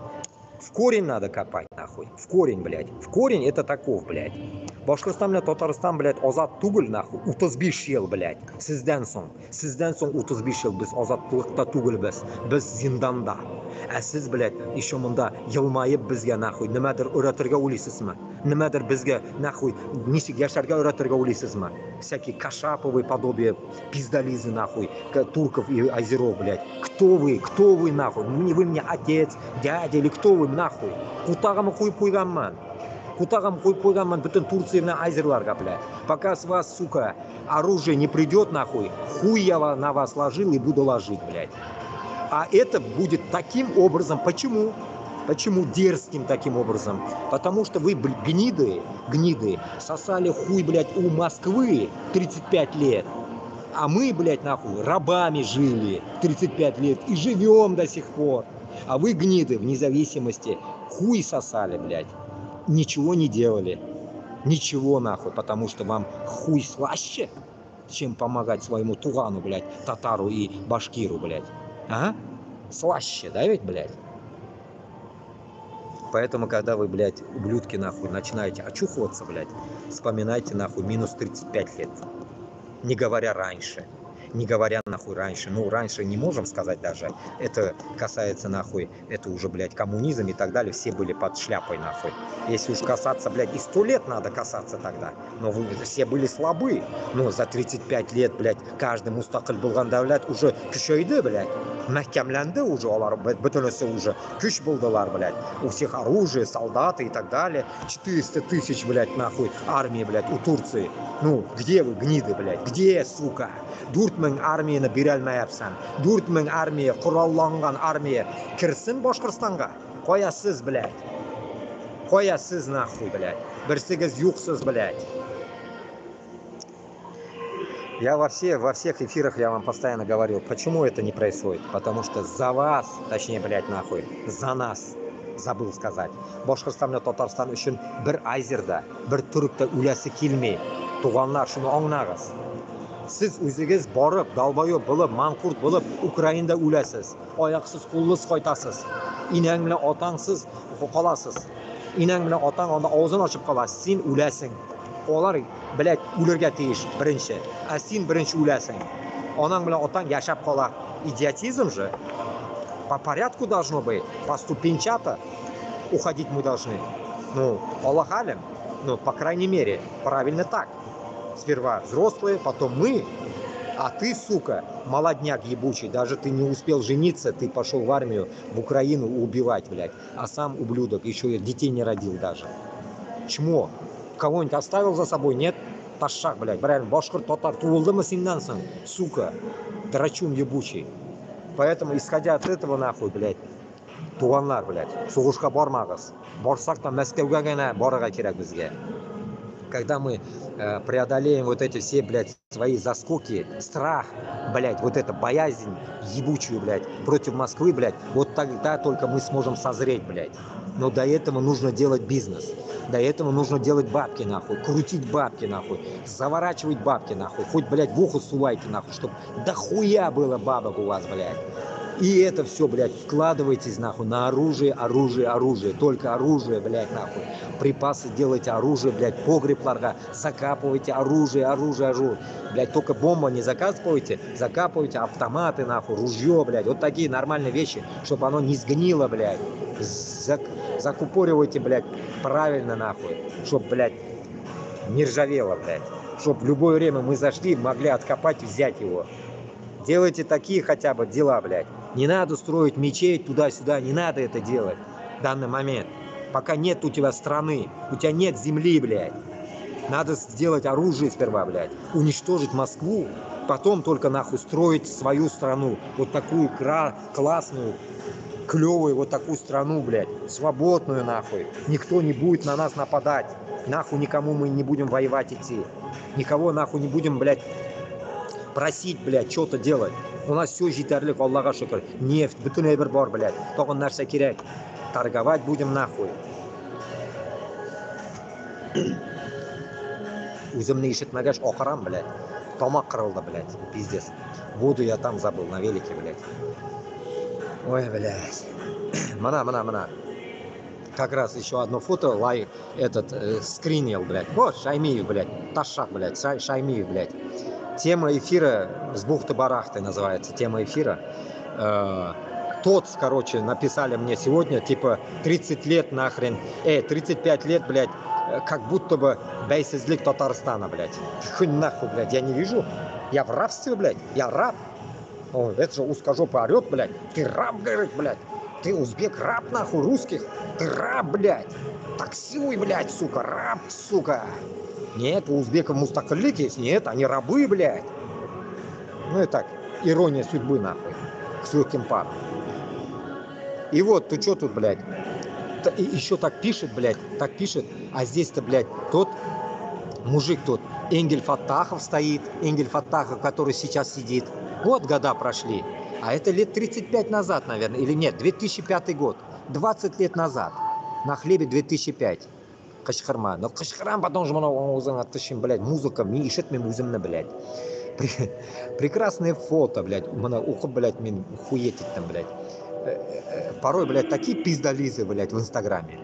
В корень надо копать, нахуй. В корень, блядь. В корень это таков, блядь. Башкортостан bilan Татарстан, блядь, ozod tugul, nahу, 35 yil, блядь. Sizdan so'ng 35 yil biz ozodlikda tugul biz zindonda. Siz, блядь, еще munda yilmayib bizga, nahuy, nimadir o'ratirga o'ylaysizmi? Nimadir bizga, nahuy, nechik yasharga o'ratirga o'ylaysizmi? Всякие Кашаповы, подобие пиздализы, нахуй, турков и азеров, блядь. Кто вы, нахуй? Вы мне отец, дядя или кто вы, нахуй? Кутагамы хуйып қойғанмын. Кутагам хуй қойғанмын бүтін Турция мен азерларға, блядь. Пока с вас, сука, оружие не придет, нахуй, хуй я на вас ложил и буду ложить, блядь. А это будет таким образом. Почему? Почему дерзким таким образом? Потому что вы, гниды, сосали хуй, блядь, у Москвы 35 лет. А мы, блядь, нахуй, рабами жили 35 лет и живем до сих пор. А вы, гниды, в независимости, хуй сосали, блядь. Ничего не делали. Ничего, нахуй, потому что вам хуй слаще, чем помогать своему тугану, блядь, татару и башкиру, блядь. Ага? Слаще, да ведь, блядь? Поэтому, когда вы, блядь, ублюдки, нахуй, начинаете очухиваться, блядь, вспоминайте, нахуй, минус 35 лет. Не говоря раньше. Не говоря, нахуй, раньше. Ну, раньше не можем сказать даже. Это касается, нахуй, это уже, блядь, коммунизм и так далее. Все были под шляпой, нахуй. Если уж касаться, блядь, и 100 лет надо касаться тогда. Но вы все были слабы. Но за 35 лет, блядь, каждый мустақил болған дәулет уже күшейді, блядь. Мәхкәмләнді уже, олар бөтенесе уже күш болдылар, блядь. У всех оружие, солдаты и так далее. 400 тысяч, блядь, нахуй, армии, блядь, у Турции. Ну, где вы, гниды, блядь? Где, сука? 4000 армияны бере алмайапсан. 4000 армия, құралланған армия кірсін Башқұртстанға. Қоясыз, блядь. Қоясыз, нахуй, блядь. Бірсігіз юқсыз, блядь. Я во всех эфирах я вам постоянно говорил, почему это не происходит. Потому что за вас, точнее, блядь, нахуй, за нас, забыл сказать. Башқұртстан мен Татарстан үшін бір айзерда, бір түрікті үләсі келмей. Туғанлар, шуны аңнағыз. Siz o'zingiz borib, dalboyob bo'lib, manqurt bo'lib, Ukrainada o'lasiz. Oyoqsiz, qo'lsiz qaytasiz. Inang bilan otangsiz qolasiz. Inang bilan otang onda og'zini ochib qolasiz. Sen o'lasing. Ular bilat o'lirga tegish birinchi. A sen birinchi o'lasing. Onang bilan otang yashab qolar. Идиотизм же. По порядку должно быть. По ступенчато уходить мы должны. Ну, Аллах алим. Ну, по крайней мере, правильно так. Сперва взрослые, потом мы. А ты, сука, молодняк ебучий, даже ты не успел жениться, ты пошел в армию, в Украину убивать, блядь. А сам ублюдок, еще и детей не родил даже. Чмо? Кого-нибудь оставил за собой? Нет? Ташак, блядь. Правильно, башкир, татар, туылдымы сендан соң, сука, драчун ебучий. Поэтому, исходя от этого, нахуй, блядь, туганлар, блядь, соғышқа бармағыз. Барсақ та Мәскәүгә генә барырга кирәк безгә. Когда мы преодолеем вот эти все, блядь, свои заскоки, страх, блядь, вот эта боязнь ебучую, блядь, против Москвы, блядь, вот тогда только мы сможем созреть, блядь. Но до этого нужно делать бизнес. До этого нужно делать бабки, нахуй, крутить бабки, нахуй, заворачивать бабки, нахуй, хоть, блядь, в ухо сувайте, нахуй, чтоб дохуя было бабок у вас, блядь. И это все, блядь, вкладывайтесь, нахуй, на оружие, оружие, оружие. Только оружие, блядь, нахуй. Припасы делайте, оружие, блядь, погребларга. Закапывайте оружие, оружие, оружие. Блядь, только бомба не закапывайте, закапывайте автоматы, нахуй, ружье, блядь. Вот такие нормальные вещи, чтобы оно не сгнило, блядь. Закупоривайте, блядь, правильно, нахуй. Чтоб, блядь, не ржавело, блядь. Чтоб в любое время мы зашли, могли откопать и взять его. Делайте такие хотя бы дела, блядь. Не надо строить мечеть туда-сюда, не надо это делать в данный момент. Пока нет у тебя страны, у тебя нет земли, блядь. Надо сделать оружие сперва, блядь. Уничтожить Москву, потом только нахуй строить свою страну. Вот такую классную, клевую вот такую страну, блядь. Свободную, нахуй. Никто не будет на нас нападать. Нахуй никому мы не будем воевать идти. Никого нахуй не будем, блядь, просить, блядь, что-то делать. У нас все жетерлик, Аллаха шүкір. Нефть, бүтін әбір бар, блядь. Тоғын нәрсе керек. Торговать будем нахуй. Өзімні ишетмәгәш оқырам, блядь. Тамақ қырылды, блядь. Пиздец. Воду я там забыл на велике, блядь. Ой, блядь. Мана. Как раз еще одно фото, скринил, блядь. Вот, Шаймиев, блядь. Ташак, блядь. Шаймиев, блядь. Тема эфира с бухты-барахты называется, тема эфира. Тот, короче, написали мне сегодня, типа, 30 лет нахрен, 35 лет, блядь, как будто бы бейсизлик Татарстана, блядь. Хуй нахуй, блядь, я не вижу. Я в рабстве, блядь, я раб. О, это же узкожопый орет, блядь. Ты раб, говорит, блядь. Ты узбек, раб, нахуй, русских. Ты раб, блядь. Таксиуй, блядь, сука, раб, сука. Нет, у узбеков мустакаллик есть. Нет, они рабы, блядь. Ну и так, ирония судьбы, нахуй. К легким парам. И вот, ты что тут, блядь? И еще так пишет, блядь, так пишет. А здесь-то, блядь, тот мужик тот, Энгель Фаттахов стоит. Энгель Фаттахов, который сейчас сидит. Вот года прошли. А это лет 35 назад, наверное. Или нет, 2005 год. 20 лет назад. На хлебе 2005. Кашхарма. Но Кашхарам потом же много оттащим, блядь, музыка, мне ишет мне музымна, блядь. Прекрасные фото, блядь. Ухо, блядь, мне хуетить там, блядь. Порой, блядь, такие пиздолизы, блядь, в Инстаграме.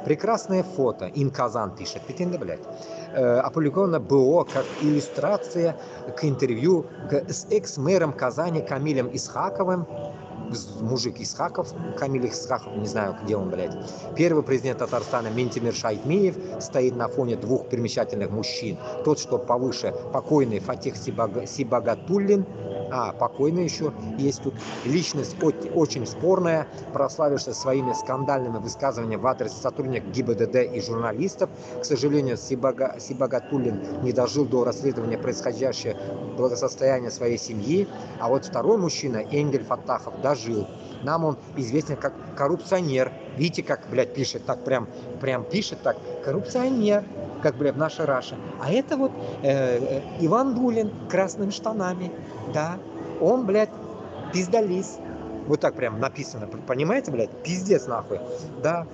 Прекрасное фото. Инказан пишет. Пятинда, блядь. Опубликовано БО как иллюстрация к интервью с экс-мэром Казани Камилем Исхаковым. Мужик Исхаков, Камиль Исхаков, не знаю, где он, блядь. Первый президент Татарстана Ментимир Шайтмиев стоит на фоне двух примечательных мужчин. Тот, что повыше, покойный Фатих Сибагатуллин, покойный еще есть тут. Личность очень спорная, прославившаяся своими скандальными высказываниями в адрес сотрудников ГИБДД и журналистов. К сожалению, Сибагатуллин не дожил до расследования происходящего благосостояния своей семьи. А вот второй мужчина, Энгель Фаттахов, дожил. Нам он известен как коррупционер. Видите, как, блядь, пишет, так прям пишет так. Коррупционер, как, блядь, в нашей Раше. А это вот Иван Дулин красными штанами. Да, он, блядь, пиздолиз. Вот так прям написано, понимаете, блядь? Пиздец, нахуй. Да,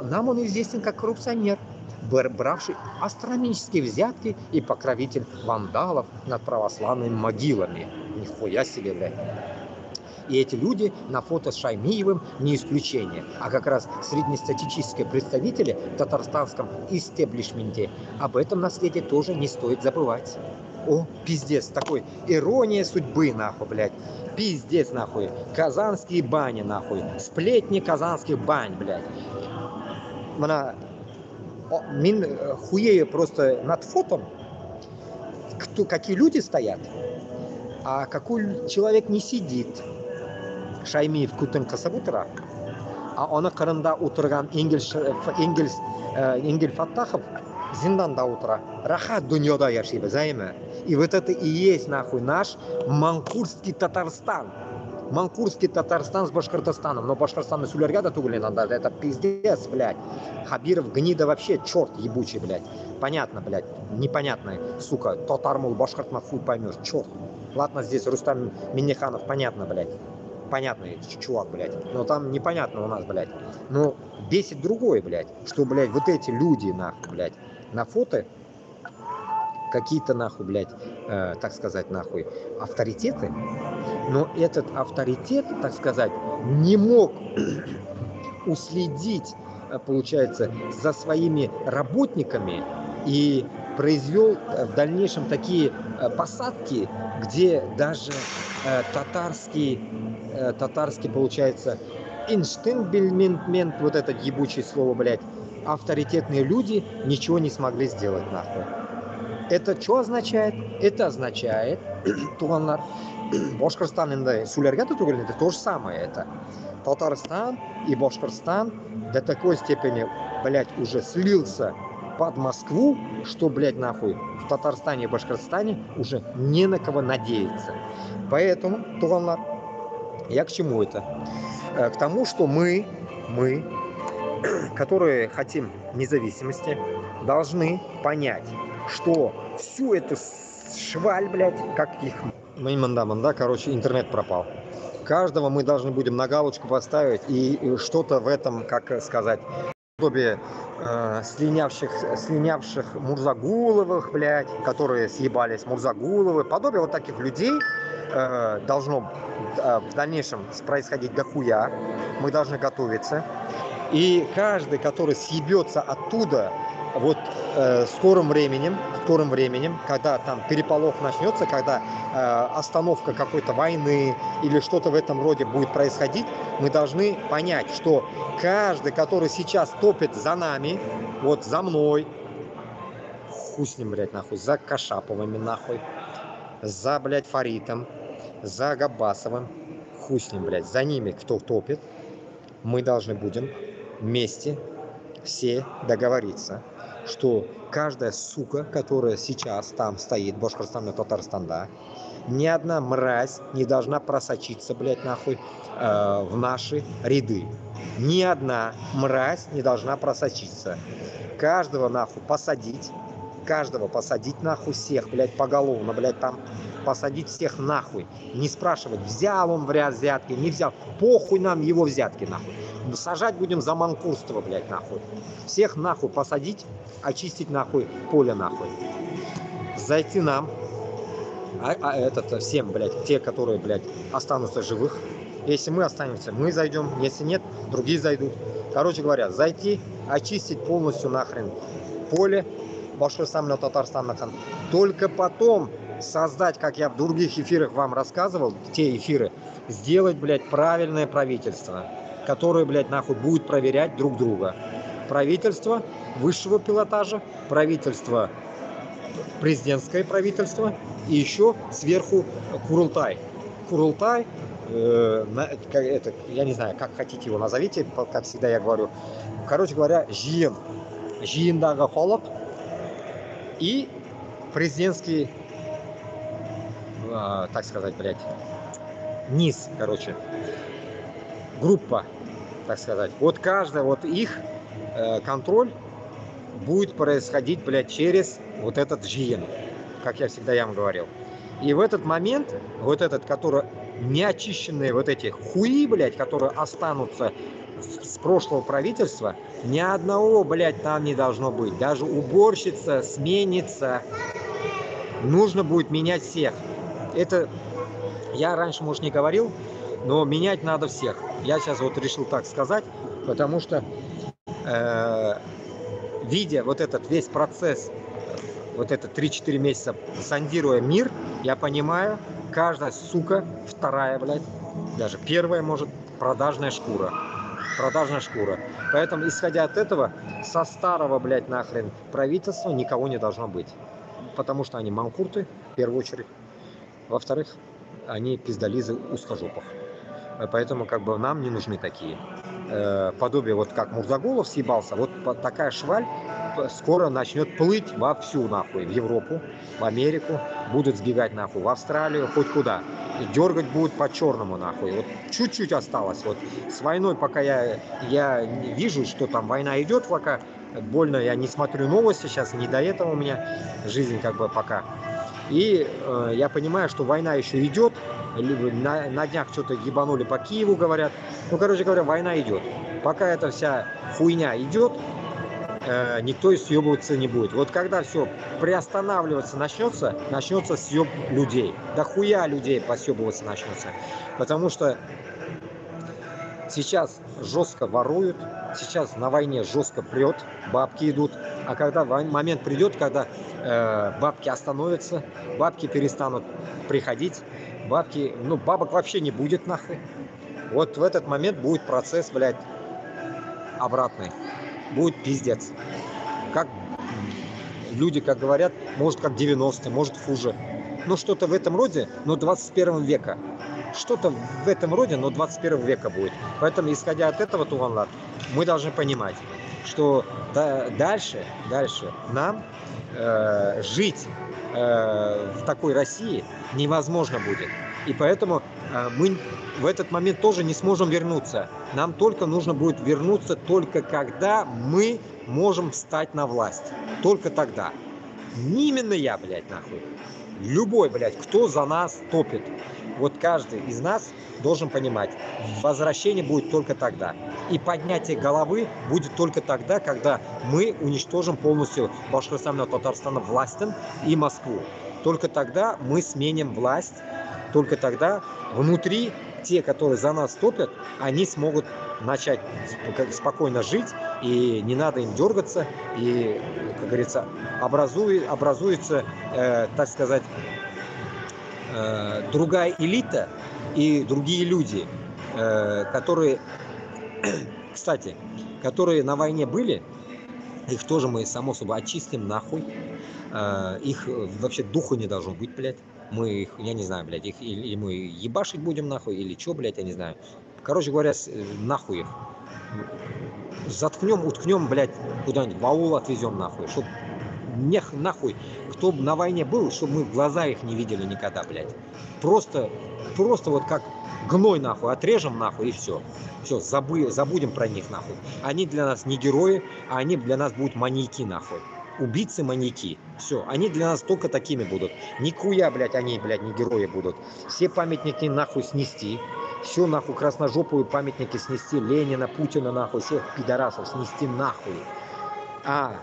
нам он известен как коррупционер. бравший астрономические взятки и покровитель вандалов над православными могилами. Нихуя себе, блядь. И эти люди на фото с Шаймиевым не исключение, а как раз среднестатистические представители в татарстанском истеблишменте. Об этом наследии тоже не стоит забывать. О, пиздец, такой ирония судьбы, нахуй, блядь. Пиздец, нахуй. Казанские бани, нахуй. Сплетни казанских бань, блядь. Мин хуею просто над фотом, какие люди стоят, а какой человек не сидит. Шаймиев күтін қысып отыра, а оны қырында отырған Энгель Фаттахов зинданда отыра. Рахат дүнияда яшейбіз, әйме. И вот это и есть, нахуй, наш Манкурский Татарстан. Манкурский Татарстан с Башкортостаном. Но Башкортостан и Сулергада тугли надо. Это пиздец, блядь. Хабиров гнида вообще черт ебучий, блядь. Понятно, блядь. Непонятно, сука. Татармул, башкортма хуй поймешь. Черт. Ладно, здесь Рустам Минниханов, понятно, блядь. Понятный чувак, блядь. Но там непонятно у нас, блядь. Но бесит другое, блядь. Что, блядь, вот эти люди, нахуй, блядь, на фото какие-то, нахуй, блядь, так сказать, нахуй, авторитеты. Но этот авторитет, так сказать, не мог уследить, получается, за своими работниками и произвел в дальнейшем такие посадки, где даже татарский, получается, инштинбельмент, вот это ебучее слово, блядь, авторитетные люди ничего не смогли сделать, нахуй. Это что означает? Это означает, туганлар, Башкортостан и Сулергата тугрин, это то же самое это. Татарстан и Башкортостан до такой степени, блядь, уже слился под Москву, что, блядь, нахуй, в Татарстане и Башкортостане уже не на кого надеяться. Поэтому, туганлар, я к чему это? К тому, что мы, которые хотим независимости, должны понять, что всю эту шваль, блядь, как их... Манда, короче, интернет пропал. Каждого мы должны будем на галочку поставить и что-то в этом, как сказать, подобие слинявших Мурзагуловых, блядь, которые съебались, Мурзагуловы, подобие вот таких людей должно в дальнейшем происходить дохуя. Мы должны готовиться. И каждый, который съебется оттуда, вот скорым временем, когда там переполох начнется, когда остановка какой-то войны или что-то в этом роде будет происходить, мы должны понять, что каждый, который сейчас топит за нами, вот за мной, хуй с ним, блядь, нахуй, за Кашаповыми, нахуй, за, блядь, Фаритом, за Габбасовым, хуй с ним, блядь, за ними, кто топит, мы должны будем вместе все договориться, что каждая сука, которая сейчас там стоит, Башкортостан и Татарстан, да, ни одна мразь не должна просочиться, блядь, нахуй, в наши ряды. Ни одна мразь не должна просочиться. Каждого, нахуй, посадить, нахуй, всех, блядь, поголовно, блядь, там, посадить всех нахуй. Не спрашивать, взял он взятки, не взял. Похуй нам его взятки, нахуй. Сажать будем за манкурство, блядь, нахуй. Всех нахуй посадить, очистить нахуй поле, нахуй. Зайти нам, всем, блядь, те, которые, блядь, останутся живых. Если мы останемся, мы зайдем. Если нет, другие зайдут. Короче говоря, зайти, очистить полностью нахрен поле Башкортостана, Татарстана. Только потом создать, как я в других эфирах вам рассказывал, те эфиры, сделать, блядь, правильное правительство, которое, блядь, нахуй будет проверять друг друга. Правительство высшего пилотажа, правительство, президентское правительство и еще сверху Курултай. Курултай, я не знаю, как хотите его назовите, как всегда я говорю. Короче говоря, жиындагы халық и президентский, так сказать, блядь, низ, короче, группа, так сказать. Вот каждая, вот их контроль будет происходить, блядь, через вот этот жиен, как я всегда вам говорил. И в этот момент, вот этот, который неочищенные вот эти хуи, блядь, которые останутся с прошлого правительства ни одного, блядь, там не должно быть. Даже уборщица сменится. Нужно будет менять всех. Это я раньше, может, не говорил, но менять надо всех. Я сейчас вот решил так сказать, потому что, видя вот этот весь процесс, вот это 3-4 месяца, сондируя мир, я понимаю, каждая сука, вторая, блядь, даже первая, может, продажная шкура. Продажная шкура. Поэтому, исходя от этого, со старого, блядь, нахрен правительства никого не должно быть. Потому что они манкурты, в первую очередь. Во-вторых, они пиздолизы узкожопых. Поэтому как бы нам не нужны такие. Подобие вот как Мурзагулов съебался, вот такая шваль скоро начнет плыть вовсю нахуй в Европу, в Америку, будут сбегать нахуй в Австралию, хоть куда. И дергать будут по-черному нахуй. Вот чуть-чуть осталось. Вот с войной пока я вижу, что там война идет, пока больно я не смотрю новости, сейчас не до этого у меня жизнь как бы пока. И я понимаю, что война еще идет. На днях что-то ебанули по Киеву, говорят. Ну, короче говоря, война идет. Пока эта вся хуйня идет, никто и съебываться не будет. Вот когда все приостанавливаться начнется съеб людей. Да хуя людей посъебываться начнется. Потому что сейчас жестко воруют, сейчас на войне жестко прет, бабки идут. А когда момент придет, когда бабки остановятся, бабки перестанут приходить, бабок вообще не будет нахуй. Вот в этот момент будет процесс, блядь, обратный. Будет пиздец. Как люди, как говорят, может как 90-е, может хуже. Ну что-то в этом роде, но 21 века. Что-то в этом роде, но 21 века будет. Поэтому, исходя от этого, Туганлар, мы должны понимать, что дальше нам жить в такой России невозможно будет. И поэтому мы в этот момент тоже не сможем вернуться. Нам только нужно будет вернуться только когда мы можем встать на власть. Только тогда. Не именно я, блядь, нахуй. Любой, блядь, кто за нас топит. Вот каждый из нас должен понимать, возвращение будет только тогда. И поднятие головы будет только тогда, когда мы уничтожим полностью Башкортостан, Татарстан, властен и Москву. Только тогда мы сменим власть. Только тогда внутри те, которые за нас топят, они смогут начать спокойно жить, и не надо им дергаться, и, как говорится, образуется, так сказать, другая элита и другие люди, которые, кстати, которые на войне были, их тоже мы, само собой, очистим нахуй. Их вообще духу не должно быть, блядь. Мы их, я не знаю, блядь, их или мы ебашить будем нахуй, или что, блядь, я не знаю. Короче говоря, нахуй их. Заткнем, уткнем, блядь, куда-нибудь в аул отвезем нахуй, чтоб нахуй, кто на войне был, чтобы мы в глаза их не видели никогда, блядь. Просто вот как гной нахуй отрежем нахуй и все. Все, забудем про них нахуй. Они для нас не герои, а они для нас будут маньяки нахуй. Убийцы-маньяки. Все, они для нас только такими будут. Никуя, блядь, они, блядь, не герои будут. Все памятники нахуй снести. Все нахуй красножопые памятники снести. Ленина, Путина нахуй, всех пидорасов снести нахуй.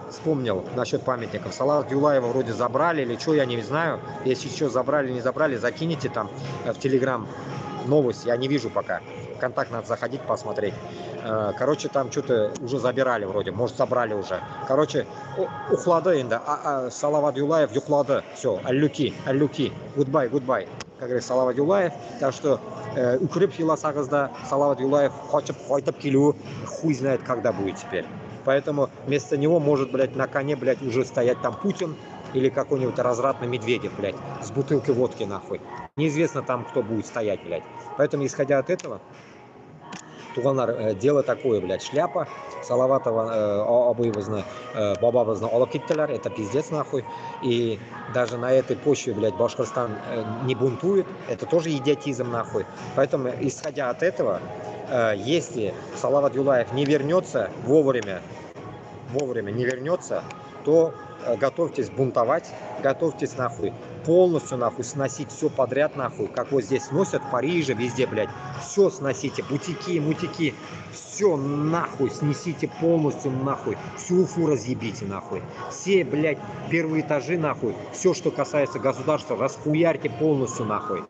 Вспомнил насчет памятников. Салавата Юлаева вроде забрали или что, я не знаю. Если еще забрали, не забрали, закинете там в Телеграм новость. Я не вижу пока. В контакт надо заходить, посмотреть. Короче, там что-то уже забирали вроде. Может, забрали уже. Короче, ухлады енді. Салават Юлаев юклады. Все, аллюки. Goodbye. Как говорит Салават Юлаев. Так что укреп еласағызда Салават Юлаев қайтып келуі хуй знает, когда будет теперь. Поэтому вместо него может, блядь, на коне, блядь, уже стоять там Путин или какой-нибудь развратный Медведев, блядь, с бутылкой водки, нахуй. Неизвестно там, кто будет стоять, блядь. Поэтому, исходя от этого, Туганар, дело такое, блядь, шляпа, Салаватова, обоевозно, бабабозно алып кеттелер, это пиздец, нахуй. И даже на этой почве, блядь, Башкортостан не бунтует, это тоже идиотизм, нахуй. Поэтому, исходя от этого, если Салават Юлаев не вернется вовремя не вернется, то готовьтесь бунтовать, готовьтесь нахуй полностью, нахуй, сносить все подряд, нахуй, как вот здесь сносят в Париже, везде, блядь, все сносите, бутики, мутики, все нахуй снесите полностью, нахуй, всю Уфу разъебите, нахуй, все, блядь, первые этажи, нахуй, все, что касается государства, расхуярьте полностью, нахуй.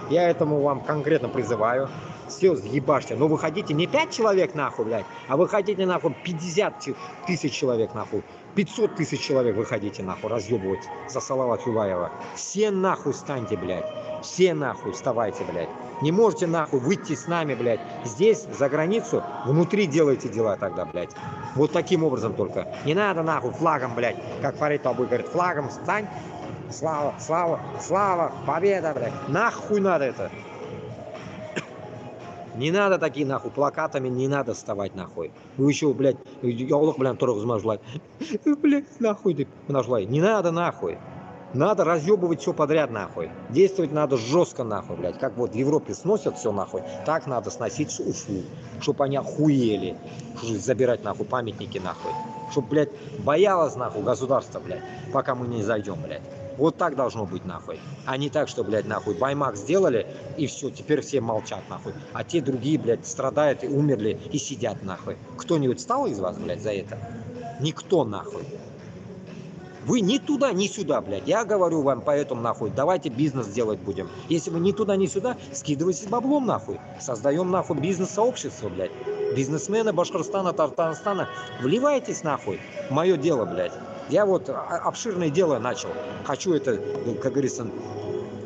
Я этому вам конкретно призываю. Все, съебашьте. Но выходите не 5 человек, нахуй, блядь, а выходите, нахуй, 50 тысяч человек, нахуй. 500 тысяч человек выходите, нахуй, разъебывать за Салават Юлаева. Все нахуй встаньте, блядь. Все нахуй вставайте, блядь. Не можете, нахуй, выйти с нами, блядь. Здесь, за границу, внутри делайте дела тогда, блядь. Вот таким образом только. Не надо, нахуй, флагом, блядь. Как Фарид Табуй говорит, флагом встань. Слава, слава, слава, победа, блядь. Нахуй надо это. Не надо такие, нахуй, плакатами не надо вставать, нахуй. Вы еще, блядь, яулык, блядь, тургызмажлай. Блядь, нахуй ты нажлай. Не надо, нахуй. Надо разъебывать все подряд, нахуй. Действовать надо жестко, нахуй, блядь. Как вот в Европе сносят все, нахуй. Так надо сносить Уфу. Чтоб они охуели. Забирать, нахуй, памятники, нахуй. Чтоб, блядь, боялось, нахуй, государство, блядь. Пока мы не зайдем, блядь. Вот так должно быть, нахуй. А не так, что, блядь, нахуй, баймак сделали, и все, теперь все молчат, нахуй. А те другие, блядь, страдают и умерли, и сидят, нахуй. Кто-нибудь встал из вас, блядь, за это? Никто, нахуй. Вы ни туда, ни сюда, блядь. Я говорю вам поэтому, нахуй, давайте бизнес делать будем. Если вы ни туда, ни сюда, скидывайтесь баблом, нахуй. Создаем, нахуй, бизнес-сообщество, блядь. Бизнесмены Башкортостана, Татарстана, вливайтесь, нахуй. Мое дело, блядь. Я вот обширное дело начал. Хочу это, как говорится,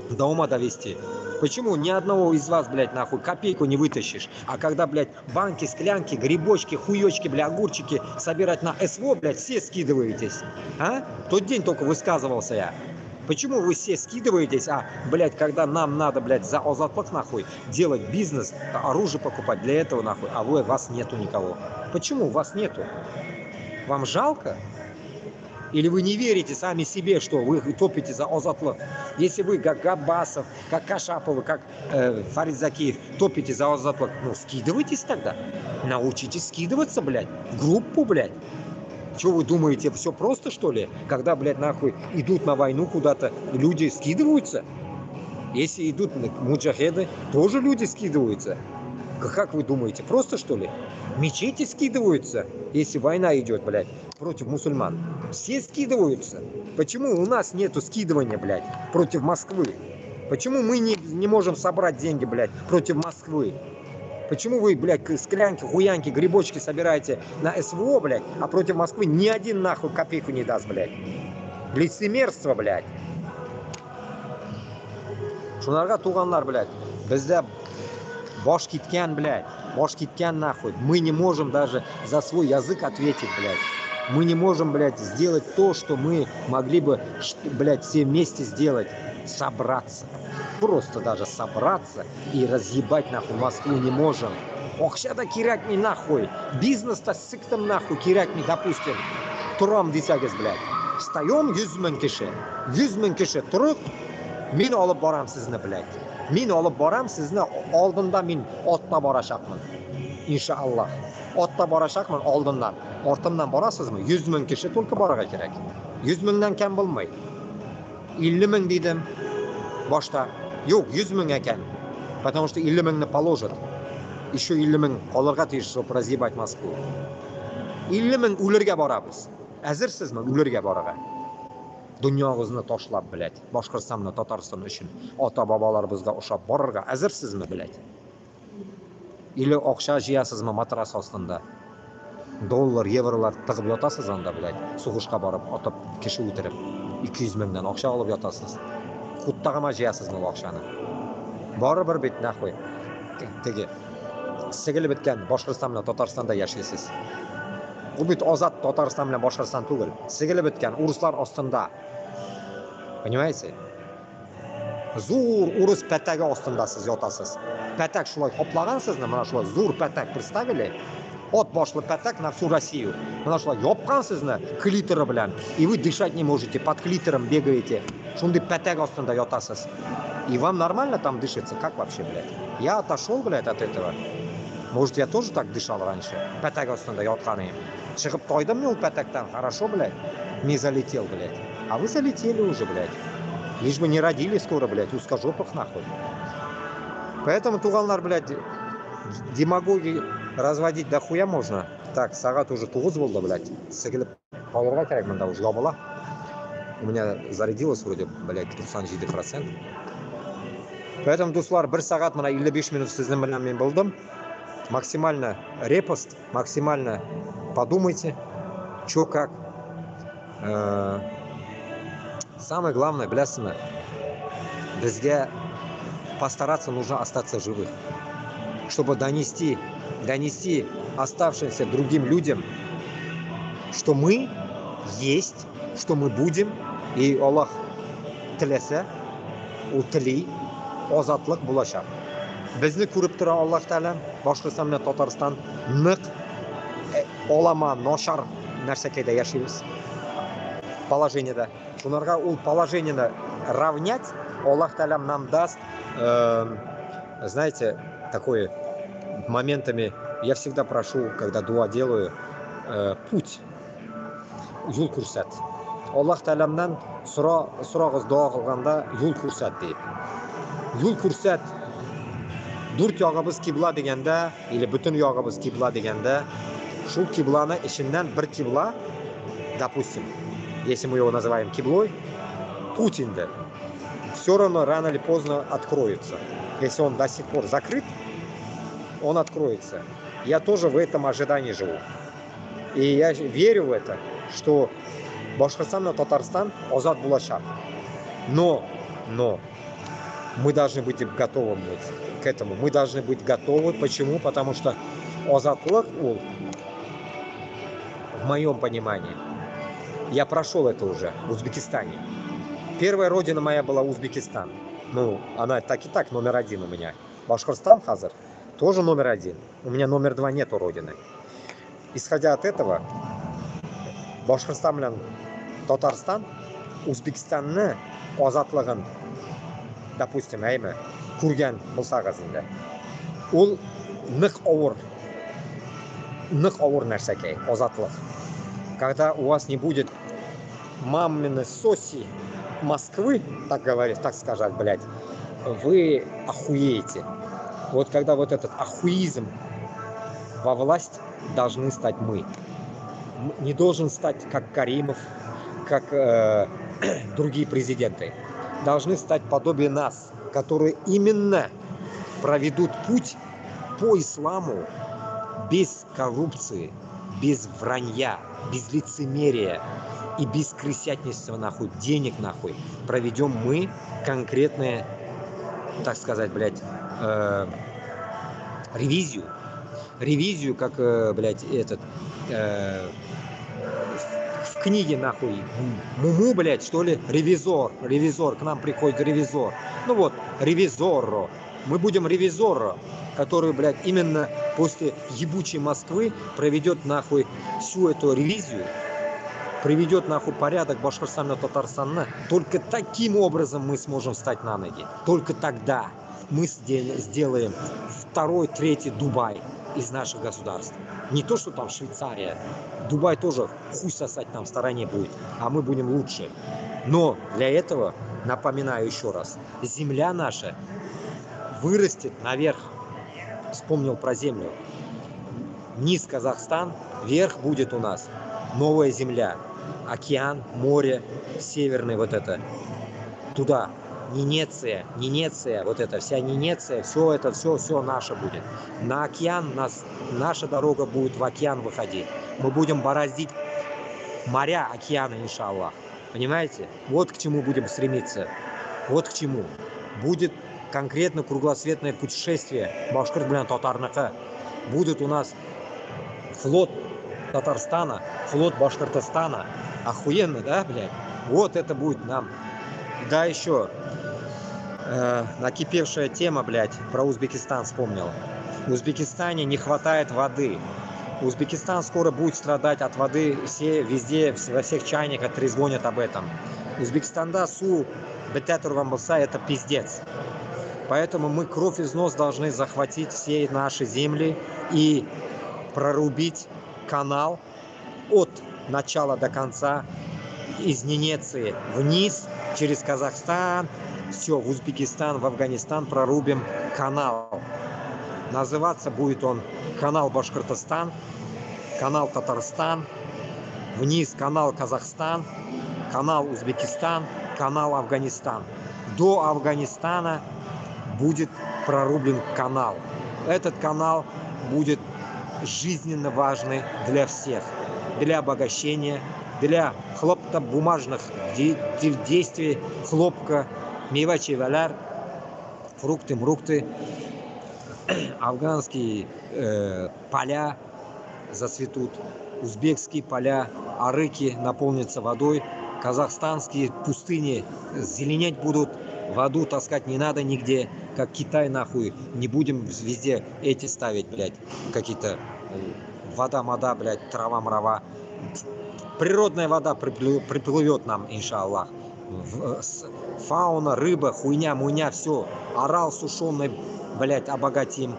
до ума довести. Почему ни одного из вас, блядь, нахуй, копейку не вытащишь? А когда, блядь, банки, склянки, грибочки, хуёчки, блядь, огурчики собирать на СВО, блядь, все скидываетесь. А? Тот день только высказывался я. Почему вы все скидываетесь, а, блядь, когда нам надо, блядь, за Озатлык, нахуй, делать бизнес, оружие покупать для этого, нахуй, а вас нету никого? Почему вас нету? Вам жалко? Или вы не верите сами себе, что вы топите за Озатлык? Если вы, как Габбасов, как Кашаповы, как Фарид Закиев, топите за Озатлык, ну, скидывайтесь тогда. Научитесь скидываться, блядь, в группу, блядь. Что вы думаете, все просто, что ли? Когда, блядь, нахуй, идут на войну куда-то, люди скидываются? Если идут муджахеды, тоже люди скидываются. Как вы думаете, просто, что ли? Мечети скидываются, если война идет, блядь, против мусульман. Все скидываются. Почему у нас нету скидывания, блядь, против Москвы? Почему мы не можем собрать деньги, блядь, против Москвы? Почему вы, блядь, склянки, хуянки, грибочки собираете на СВО, блядь, а против Москвы ни один нахуй копейку не даст, блядь? Лицемерство, блядь. Шунарга туганлар, блядь, bizda bosh ketgan, блядь, bosh ketgan нахуй. Мы не можем даже за свой язык ответить, блядь. Мы не можем, блядь, сделать то, что мы могли бы, блядь, все вместе сделать. Собраться. Просто даже собраться и разъебать, нахуй, Москву не можем. Окшада киракми, нахуй. Бизнес-то сыктым, нахуй, киракми, допустим. Турам десагез, блядь. Встаем 100 000 киши. 100 000 киши турib, men olib boram sizni, блядь. Men olib boram sizni, oldinda men otda borashaqman. Inshaalloh. Otda borashaqman oldindan. Ortimdan borasizmi? 100 000 kishi только boraga kerak. 100 000 dan kam bo'lmaydi. 50 000 dedim. Boshda. Yo'q, 100 000 ekan. Потому что 50 000 положат. Еще 50 000 qolarga tegish, чтобы разъебать Москву. 50 000 ularga boramiz. Azirsizmi ularga boraga? Dunyomizni tashlab, блядь, Boshqirdistonni, Tatariston uchun ota bobolar bizga o'xshab borarga azirsizmi, блядь? Или o'xsha jiyasizmi matras ostida? Dollar, yevrolar tig'ib yotasiz onda, блядь. Sug'ishga borib, otib kishi o'tirib 200 000 dan o'xsha olib yotasiz. Xuttag'ama jiyasizmi o'xshani? Baribir bit nahvoy. Tegi sigili bitgan Boshqirdiston bilan Tataristonda yashaysiz. Bu bit ozod Tatariston bilan Boshqirdiston tugul. Sigili bitgan uruslar ostida. Понимаете? Zo'r urus patagi ostida siz yotasiz. Patak shulay qoplagan sizni, mana shulay zo'r patak, представили? От boshli patak на всю Россию. Mana shulay yopgan sizni kliteri bilan. И вы дышать не можете, под клитором бегаете. Shunday patak ostida yotasiz. И вам нормально там дышится? Как вообще, блядь? Я отошел, блядь, от этого. Может, я тоже так дышал раньше? Patak ostida yotganim. Chiqib toydimmi u patakdan? Хорошо, блядь. Не залетел, блядь. А вы залетели уже, блядь. Лишь бы не родили скоро, блядь, узкожопых нахуй. Поэтому, туганлар, блядь, демагогии разводить дохуя можно. Так, сағат уже 9 болды, блядь. Сігіліп қалырға керек мында уже жабыла. У меня зарядилось вроде, блядь, 97%. Поэтому, дуслар, 1 сағат мына 55 минут сіздің білен мен болдым. Максимально репост, максимально подумайте, что как. Самое главное, блясына, бізге постараться нужно остаться живых, чтобы донести оставшимся другим людям, что мы есть, что мы будем, и Аллах тілесе, ол тілей, азатлық болашақ. Бізді көріп тұра Аллах Тәала, Башқұртстан мен Татарстан нық олама нашар нәрсекеде яшаймыз. Положениеда. Шунарға ол положениені равнять, Аллах Тәала нам даст, знаете, такое моментами, я всегда прошу, когда дуа делаю, путь, юл көрсәт. Аллах Тәаламнан сұрағыз дуа қылғанда юл көрсәт deyip. Юл көрсәт, дүрт яғыбыз кибла дегенде, или бүтін яғыбыз кибла дегенде, шул кибланы ішінен бір кибла, допустим, если мы его называем киблой, Путин-то, все равно рано или поздно откроется. Если он до сих пор закрыт, он откроется. Я тоже в этом ожидании живу. И я верю в это, что Башқұртстан и Татарстан азат болашақ. Но мы должны быть готовы к этому. Мы должны быть готовы. Почему? Потому что азатлық, в моем понимании, я прошел это уже в Узбекистане. Первая родина моя была Узбекистан. Ну, она так и так номер 1 у меня. Башқұртстан хазар тоже номер 1. У меня номер 2 нету родины. Исходя от этого, Башқұртстан мен Татарстан Узбекистанны азатлығын, допустим, әйме, көрген болсағыз инде. Ол нық ауыр нәрсеке, азатлық. Когда у вас не будет мамины соси Москвы, так сказать, блядь, вы охуеете. Вот когда вот этот ахуизм во власть должны стать мы. Не должен стать как Каримов, как другие президенты. Должны стать подобие нас, которые именно проведут путь по исламу без коррупции, без вранья, без лицемерия и без крысятничества, нахуй, денег, нахуй. Проведем мы конкретные, так сказать, блядь, ревизию. Ревизию, как, блядь, этот, в книге, нахуй, Муму, блядь, что ли, ревизор, к нам приходит ревизор. Ну вот, ревизорро. Мы будем ревизорро, который, блядь, именно после ебучей Москвы проведет, нахуй, всю эту ревизию, приведет, нахуй, порядок Башқұртстана, Татарстана. Только таким образом мы сможем встать на ноги. Только тогда мы сделаем 2-й, 3-й Дубай из наших государств. Не то, что там Швейцария. Дубай тоже хуй сосать нам в стороне будет, а мы будем лучше. Но для этого, напоминаю еще раз, земля наша вырастет наверх. Вспомнил про землю. Низ Казахстан, вверх будет у нас новая земля. Океан, море, северный вот это. Туда. Ненеция, вот это, вся Ненеция, все это, все наше будет. На океан наша дорога будет в океан выходить. Мы будем бороздить моря, океаны, иншаллах. Понимаете? Вот к чему будем стремиться. Вот к чему. Будет конкретно круглосветное путешествие Башқұрт белән Татарныкі. Будет у нас флот Татарстана, флот Башқұртстана. Охуенно, да, блядь? Вот это будет нам. Да, еще накипевшая тема, блядь, про Узбекистан вспомнил. В Узбекистане не хватает воды. Узбекистан скоро будет страдать от воды. Все везде, во всех чайниках трезвонят об этом. Узбекистанда су бітә тұрған болса, это пиздец. Поэтому мы кровь из нос должны захватить все наши земли и прорубить канал от начала до конца из Ненеции вниз через Казахстан, все, в Узбекистан, в Афганистан прорубим канал. Называться будет он канал Башкортостан, канал Татарстан, вниз канал Казахстан, канал Узбекистан, канал Афганистан. До Афганистана будет прорублен канал. Этот канал будет жизненно важный для всех, для обогащения, для хлоптобумажных действий, хлопка, мейва-чеваляр, фрукты, мрукты, афганские поля зацветут, узбекские поля, арыки наполнятся водой, казахстанские пустыни зеленеть будут, воду таскать не надо нигде, как Китай нахуй, не будем везде эти ставить, блядь, какие-то вода-мода, блядь, трава-мрава. Природная вода приплывет нам, иншаллах. Фауна, рыба, хуйня-муйня, все. Орал сушеный, блядь, обогатим.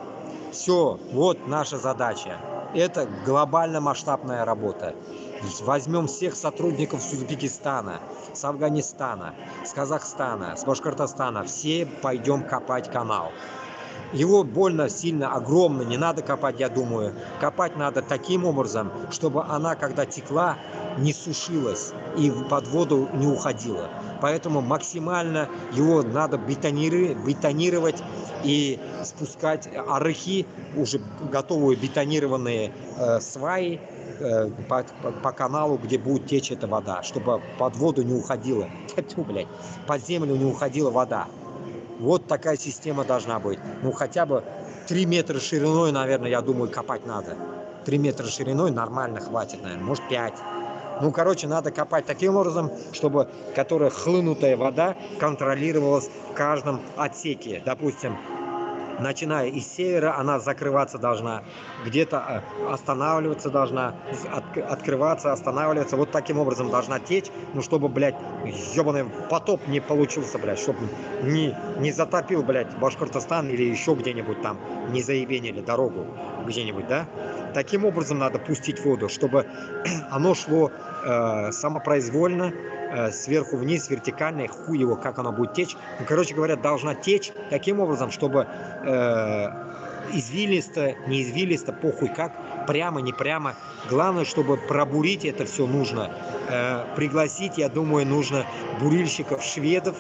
Все, вот наша задача. Это глобально масштабная работа. Возьмем всех сотрудников с Узбекистана, с Афганистана, с Казахстана, с Башкортостана. Все пойдем копать канал. Его больно, сильно, огромно не надо копать, я думаю. Копать надо таким образом, чтобы она, когда текла, не сушилась и под воду не уходила. Поэтому максимально его надо бетонировать и спускать арыхи, уже готовые бетонированные сваи по каналу, где будет течь эта вода, чтобы под воду не уходила, под землю не уходила вода. Вот такая система должна быть. Ну, хотя бы 3 метра шириной, наверное, я думаю, копать надо. 3 метра шириной нормально хватит, наверное, может 5. Ну, короче, надо копать таким образом, чтобы которая хлынутая вода контролировалась в каждом отсеке. Допустим, начиная из севера, она закрываться должна, где-то останавливаться должна, открываться, останавливаться. Вот таким образом должна течь, ну, чтобы, блядь, ебаный потоп не получился, блядь, чтобы не затопил, блядь, Башкортостан или еще где-нибудь там, не заебенили дорогу где-нибудь, да? Таким образом надо пустить воду, чтобы оно шло самопроизвольно, сверху вниз, вертикально, хуй его, как оно будет течь. Ну, короче говоря, должна течь таким образом, чтобы извилисто, не извилисто, похуй как, прямо, не прямо. Главное, чтобы пробурить это все нужно. Пригласить, я думаю, нужно бурильщиков шведов,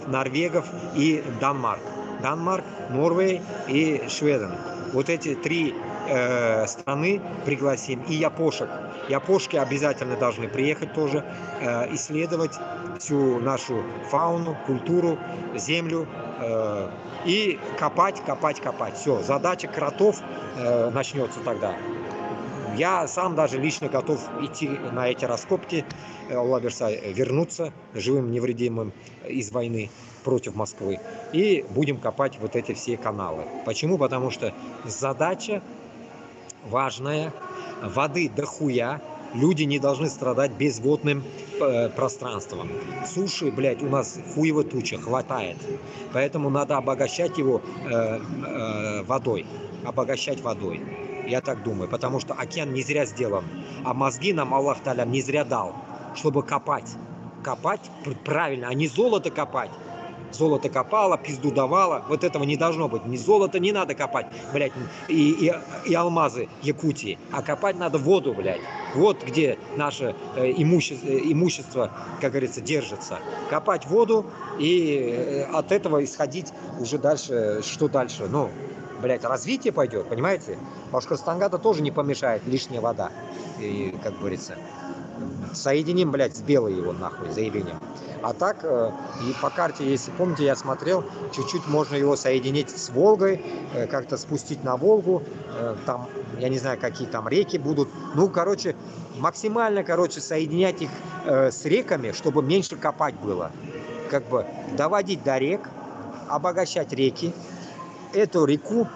норвегов и Данмарк. Данмарк, Норвегия и Шведен. Вот эти три страны пригласим. И япошек. Япошки обязательно должны приехать тоже, исследовать всю нашу фауну, культуру, землю и копать. Все, задача кротов начнется тогда. Я сам даже лично готов идти на эти раскопки, Аллах версай, вернуться живым, невредимым из войны против Москвы. И будем копать вот эти все каналы. Почему? Потому что задача важная, воды дохуя, люди не должны страдать безводным пространством. Суши, блядь, у нас хуево туча, хватает. Поэтому надо обогащать его водой. Обогащать водой. Я так думаю, потому что океан не зря сделан. А мозги нам Аллах Та'аля не зря дал, чтобы копать. Копать правильно, а не золото копать. Золото копало, пизду давало. Вот этого не должно быть. Ни золото не надо копать, блядь, и алмазы Якутии. А копать надо воду, блядь. Вот где наше имущество, как говорится, держится. Копать воду и от этого исходить уже дальше. Что дальше? Ну, блядь, развитие пойдет, понимаете? Башкортостанга-то тоже не помешает лишняя вода. И, как говорится, соединим, блядь, с белой его нахуй, заявлением. А так, и по карте, если помните, я смотрел, чуть-чуть можно его соединить с Волгой, как-то спустить на Волгу, там, я не знаю, какие там реки будут. Ну, короче, максимально, соединять их с реками, чтобы меньше копать было. Как бы доводить до рек, обогащать реки, эту реку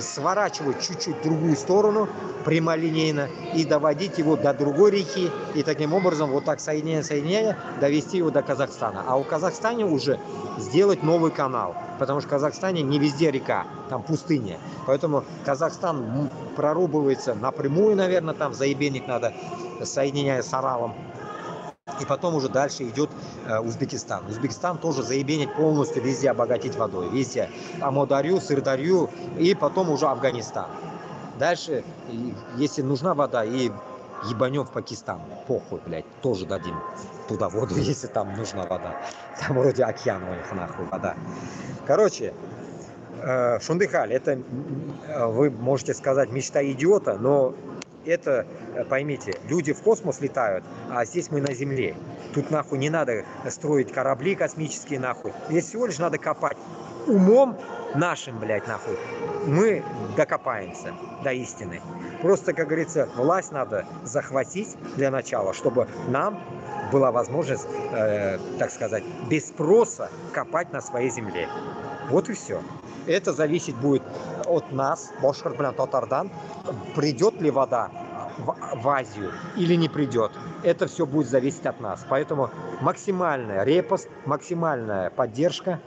сворачивать чуть-чуть в другую сторону, прямолинейно, и доводить его до другой реки, и таким образом вот так соединяя, довести его до Казахстана. А у Казахстана уже сделать новый канал, потому что в Казахстане не везде река, там пустыня. Поэтому Казахстан прорубывается напрямую, наверное, там заебенник надо, соединяя с Аралом. И потом уже дальше идет Узбекистан. Узбекистан тоже заебенить полностью, везде обогатить водой, везде. Амударью, Сырдарью, и потом уже Афганистан. Дальше, если нужна вода, и ебанем в Пакистан. Похуй, блядь, тоже дадим туда воду, если там нужна вода. Там вроде океан у них нахуй вода. Короче, Шундыхаль, это, вы можете сказать, мечта идиота, но это, поймите, люди в космос летают, а здесь мы на Земле. Тут нахуй не надо строить корабли космические нахуй. Здесь всего лишь надо копать. Умом нашим, блядь, нахуй, мы докопаемся до истины. Просто, как говорится, власть надо захватить для начала, чтобы нам была возможность, так сказать, без спроса копать на своей земле. Вот и все. Это зависеть будет от нас, Башкорт, Татардан, придет ли вода в Азию или не придет. Это все будет зависеть от нас. Поэтому максимальная репост, максимальная поддержка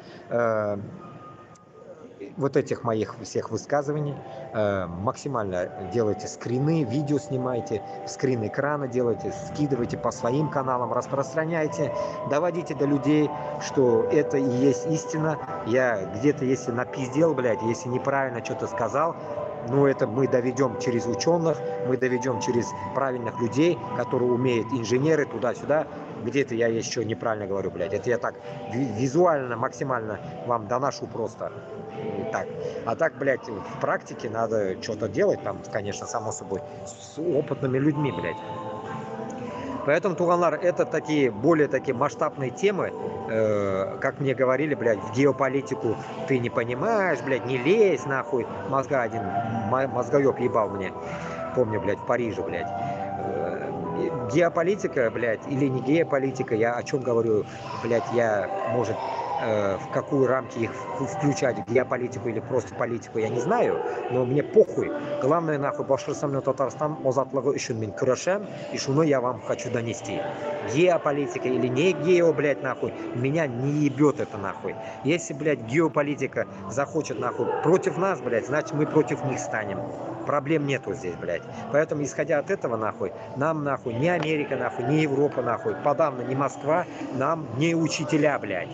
вот этих моих всех высказываний. Максимально делайте скрины, видео снимайте, скрин экрана делайте, скидывайте по своим каналам, распространяйте, доводите до людей, что это и есть истина. Я где-то, если напиздел, блядь, если неправильно что-то сказал, ну, это мы доведем через ученых, мы доведем через правильных людей, которые умеют, инженеры, туда-сюда. Где-то я еще неправильно говорю, блядь. Это я так визуально, максимально вам доношу просто. Так. А так, блядь, в практике надо что-то делать, там, конечно, само собой, с опытными людьми, блядь. Поэтому, Туганлар, это такие, более такие масштабные темы, как мне говорили, блядь, в геополитику ты не понимаешь, блядь, не лезь, нахуй. Мозга один, мозгоёб ебал мне, помню, блядь, в Париже, блядь. Геополитика, блядь, или не геополитика, я о чем говорю, блядь, я, может, в какую рамки их включать, геополитику или просто политику, я не знаю, но мне похуй. Главное, нахуй, Башкортостан и Татарстан озатлыгы үшін мен күрәшәм, и шуны я вам хочу донести. Геополитика или не гео, блядь, нахуй, меня не ебет это, нахуй. Если, блядь, геополитика захочет, нахуй, против нас, блядь, значит, мы против них станем. Проблем нету здесь, блядь. Поэтому, исходя от этого, нахуй, нам, нахуй, не Америка, нахуй, не Европа, нахуй, подавно не Москва, нам не учителя, блядь.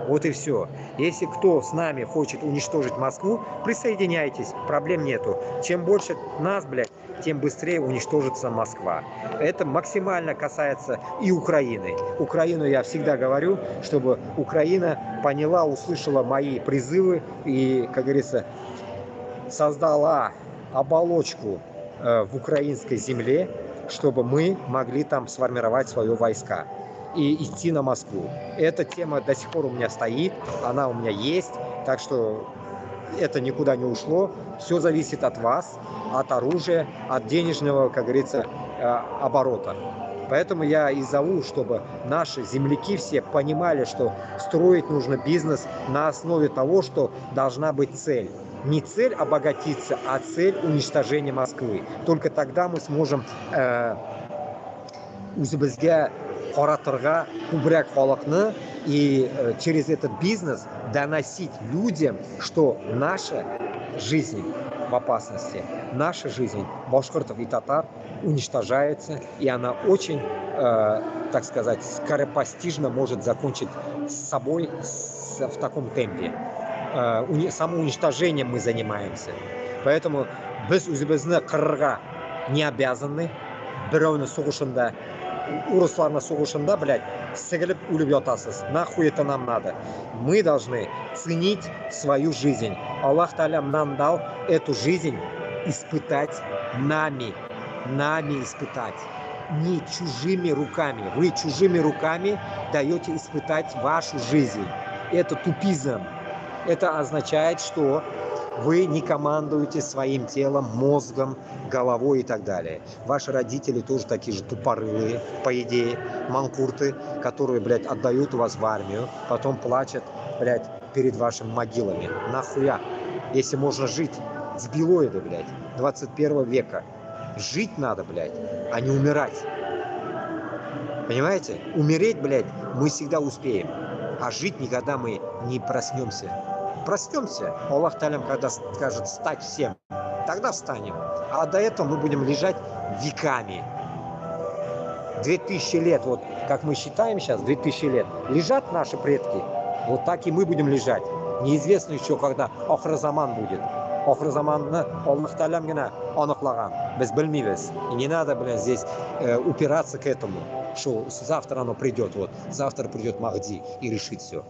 Вот и все. Если кто с нами хочет уничтожить Москву, присоединяйтесь, проблем нету. Чем больше нас, блядь, тем быстрее уничтожится Москва. Это максимально касается и Украины. Украину я всегда говорю, чтобы Украина поняла, услышала мои призывы и, как говорится, создала оболочку в украинской земле, чтобы мы могли там сформировать свои войска и идти на Москву. Эта тема до сих пор у меня стоит, она у меня есть, так что это никуда не ушло. Все зависит от вас, от оружия, от денежного, как говорится, оборота. Поэтому я и зову, чтобы наши земляки все понимали, что строить нужно бизнес на основе того, что должна быть цель. Не цель обогатиться, а цель уничтожения Москвы. Только тогда мы сможем үзебезгә каратырга күбрәк халыкны и через этот бизнес доносить людям, что наша жизнь в опасности, наша жизнь башкиртов и татар уничтожается, и она очень, так сказать, скоропостижно может закончить с собой в таком темпе. Самоуничтожением мы занимаемся. Поэтому біз үзебезне кырырга не обязаны. Біреуні соғышында, урысларына соғышында, блядь, сігіліп өліп ятасыз. Нахуй это нам надо. Мы должны ценить свою жизнь. Аллах Тааля нам дал эту жизнь испытать нами. Нами испытать. Не чужими руками. Вы чужими руками даете испытать вашу жизнь. Это тупизм. Это означает, что вы не командуете своим телом, мозгом, головой и так далее. Ваши родители тоже такие же тупорылые, по идее, манкурты, которые, блядь, отдают вас в армию, потом плачут, блядь, перед вашими могилами. Нахуя? Если можно жить, дебилоиды, блядь, 21 века. Жить надо, блядь, а не умирать. Понимаете? Умереть, блядь, мы всегда успеем. А жить никогда мы не проснемся. Проснемся, Аллах Таалям, когда скажет встать всем, тогда встанем. А до этого мы будем лежать веками. 2000 лет, вот как мы считаем сейчас, 2000 лет, лежат наши предки, вот так и мы будем лежать. Неизвестно еще, когда охрозаман будет. Охрозаманны Аллах Та'алям гына аныклаган. Без bilmibез. И не надо, здесь упираться к этому, что завтра оно придет, вот, завтра придет Махди и решит все.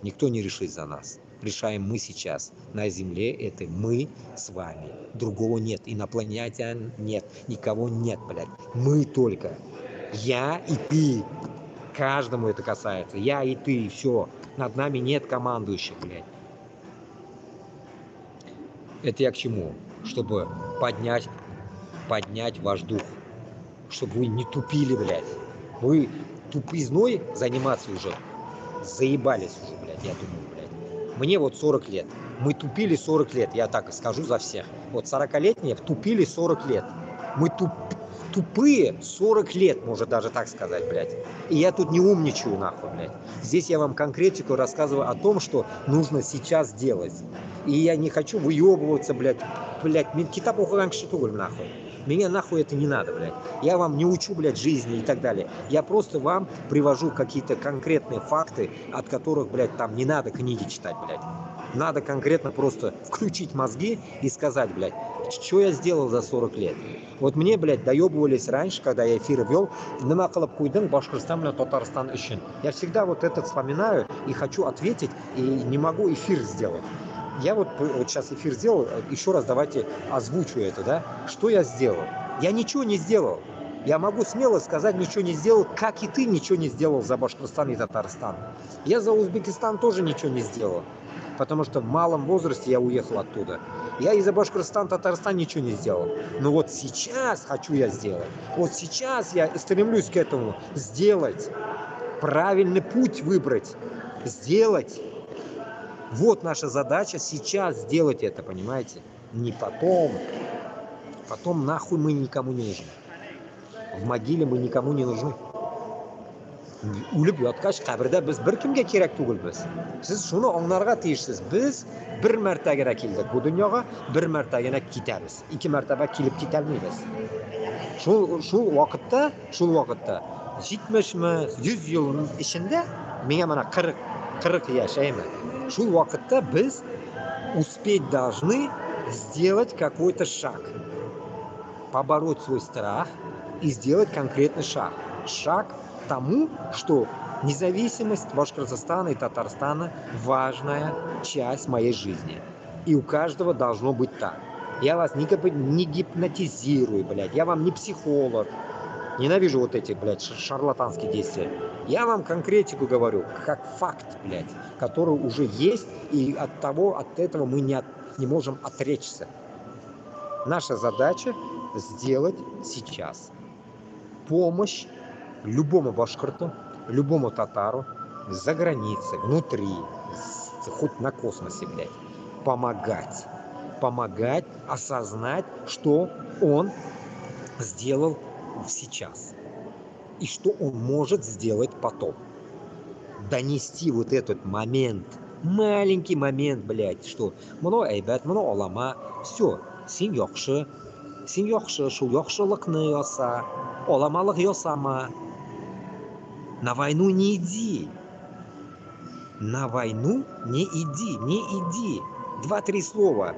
Никто не решит за нас. Решаем мы сейчас. На земле это мы с вами. Другого нет. Инопланетян нет. Никого нет, блядь. Мы только. Я и ты. Каждому это касается. Я и ты. Все. Над нами нет командующих, блядь. Это я к чему? Чтобы поднять ваш дух. Чтобы вы не тупили, блядь. Вы тупизной заниматься уже заебались уже, блядь, я думаю, блядь. Мне вот 40 лет. Мы тупили 40 лет, я так скажу за всех. Вот 40-летние тупили 40 лет. Мы тупые 40 лет, можно даже так сказать, блядь. И я тут не умничаю, нахуй, блядь. Здесь я вам конкретику рассказываю о том, что нужно сейчас делать. И я не хочу выебываться, блядь. Блядь, мен китап оқыған кіші түгіл, нахуй. Мне нахуй это не надо, блядь. Я вам не учу, блядь, жизни и так далее. Я просто вам привожу какие-то конкретные факты, от которых, блядь, там не надо книги читать, блядь. Надо конкретно просто включить мозги и сказать, блядь, что я сделал за 40 лет. Вот мне, блядь, доебывались раньше, когда я эфиры вел, нема кылып куйдың Башкортостан менен Татарстан үшін. Я всегда вот это вспоминаю и хочу ответить, и не могу эфир сделать. Я вот сейчас эфир сделал, еще раз давайте озвучу это, да? Что я сделал? Я ничего не сделал. Я могу смело сказать, ничего не сделал, как и ты ничего не сделал за Башкортостан и Татарстан. Я за Узбекистан тоже ничего не сделал, потому что в малом возрасте я уехал оттуда. Я и за Башкортостан, Татарстан ничего не сделал. Но вот сейчас хочу я сделать. Вот сейчас я стремлюсь к этому. Сделать. Правильный путь выбрать. Сделать. Вот наша задача сейчас сделать это, понимаете? Не потом. Потом нахуй мы никому не нужны. В могиле мы никому не нужны. O'lib yotgach qabrda biz bir kimga kerak tug'ilmiz. Siz shuni anglashga tiyishsiz. Biz bir martagina keldik bu dunyoga, bir martagina ketamiz. Ikki martaba kelib ketolmaymiz. Shu vaqtda 70 mi, 100 yil ishida menga mana 40 yashayman. Shu vaqtda biz успеть должны сделать какой-то шаг. Побороть свой страх и сделать конкретный шаг. Шаг к тому, что независимость Башкортостана и Татарстана важная часть моей жизни. И у каждого должно быть так. Я вас не гипнотизирую, блядь. Я вам не психолог. Ненавижу вот эти, блядь, шарлатанские действия. Я вам конкретику говорю, как факт, блядь, который уже есть, и от этого мы не можем отречься. Наша задача сделать сейчас помощь любому башкирту, любому татару за границей, внутри, хоть на космосе, блядь, помогать осознать, что он сделал сейчас и что он может сделать потом. Донести вот этот момент, маленький момент, блядь, что мно айбат, мно олама, все, сен yaxshi, shu yaxshilikni yosa, olamalik yosama. На войну не иди. На войну не иди. 2-3 слова,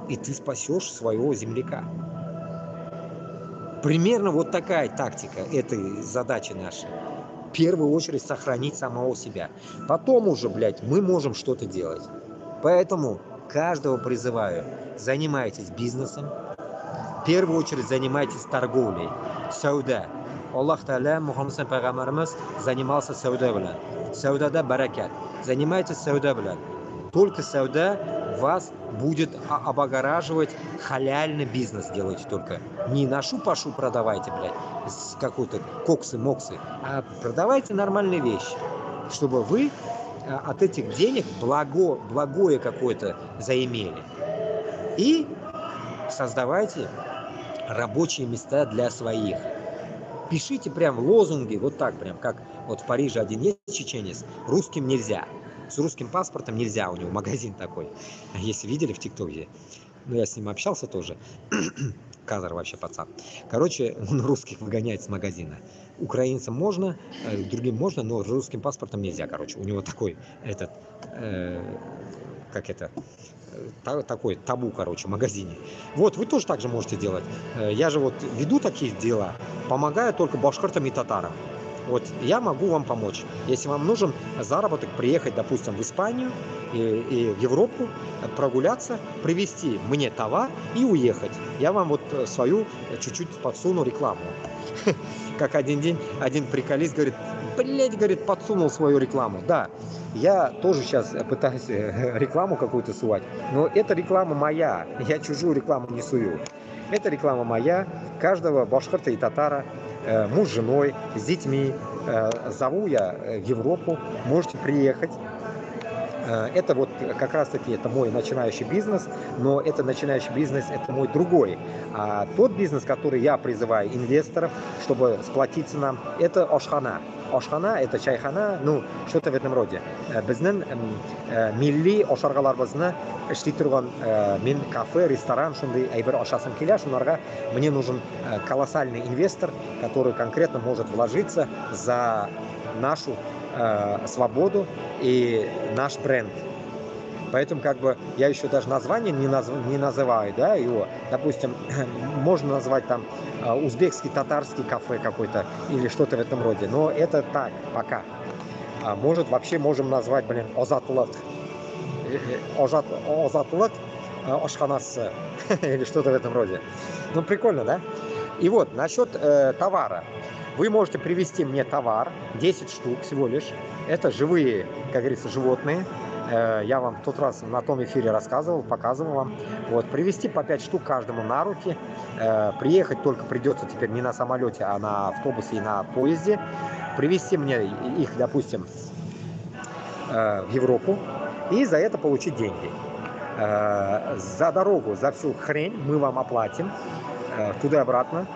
и ты спасешь своего земляка. Примерно вот такая тактика этой задачи нашей. В первую очередь сохранить самого себя. Потом уже, блядь, мы можем что-то делать. Поэтому каждого призываю, занимайтесь бизнесом. В первую очередь занимайтесь торговлей. Сауда. Аллах Та'аля, Мухаммад Пайгамбарimiz занимался сауда bilan. Саудада баракат. Занимайтесь сауда bilan. Только сауда вас будет облагораживать, халяльный бизнес делайте только. Не на шу-пашу продавайте, блядь, какой-то коксы-моксы, а продавайте нормальные вещи, чтобы вы от этих денег благое какое-то заимели. И создавайте рабочие места для своих. Пишите прям лозунги, вот так прям, как вот в Париже один есть чеченец, русским нельзя. С русским паспортом нельзя, у него магазин такой. Если видели в ТикТоке, ну я с ним общался тоже. Казар вообще пацан. Короче, он русских выгоняет с магазина. Украинцам можно, другим можно, но русским паспортом нельзя, короче. У него такой, этот, как это, такой табу, короче, в магазине. Вот, вы тоже так же можете делать. Я же вот веду такие дела, помогаю только башкиртам и татарам. Вот я могу вам помочь. Если вам нужен заработок, приехать, допустим, в Испанию и в Европу, прогуляться, привезти мне товар и уехать. Я вам вот свою чуть-чуть подсуну рекламу. Как один день один приколист говорит, блять, говорит, подсунул свою рекламу. Да, я тоже сейчас пытаюсь рекламу какую-то сувать, но эта реклама моя, я чужую рекламу не сую. Это реклама моя, каждого башкирта и татара, муж с женой, с детьми. Зову я в Европу, можете приехать. Это вот как раз таки это мой начинающий бизнес, но это начинающий бизнес, это мой другой. А тот бизнес, который я призываю инвесторов, чтобы сплотиться нам, это ошхана. Ошхана это чайхана, ну что-то в этом роде. Біздің милли ошаргаларыбызны эшли турган мен кафе, ресторан, шундай әйбер ашасым килә, шунларга мне нужен колоссальный инвестор, который конкретно может вложиться за нашу свободу и наш бренд. Поэтому как бы я еще даже название не называю, да, его. Допустим, можно назвать там узбекский, татарский кафе какой-то или что-то в этом роде. Но это так, пока. Может, вообще можем назвать, Озатулык. Озатулык ашханасы или что-то в этом роде. Ну, прикольно, да? И вот, насчет товара. Вы можете привезти мне товар, 10 штук всего лишь. Это живые, как говорится, животные. Я вам в тот раз на том эфире рассказывал, показывал вам. Вот, привезти по 5 штук каждому на руки. Приехать только придется теперь не на самолете, а на автобусе и на поезде. Привезти мне их, допустим, в Европу. И за это получить деньги. За дорогу, за всю хрень мы вам оплатим. Туда-обратно.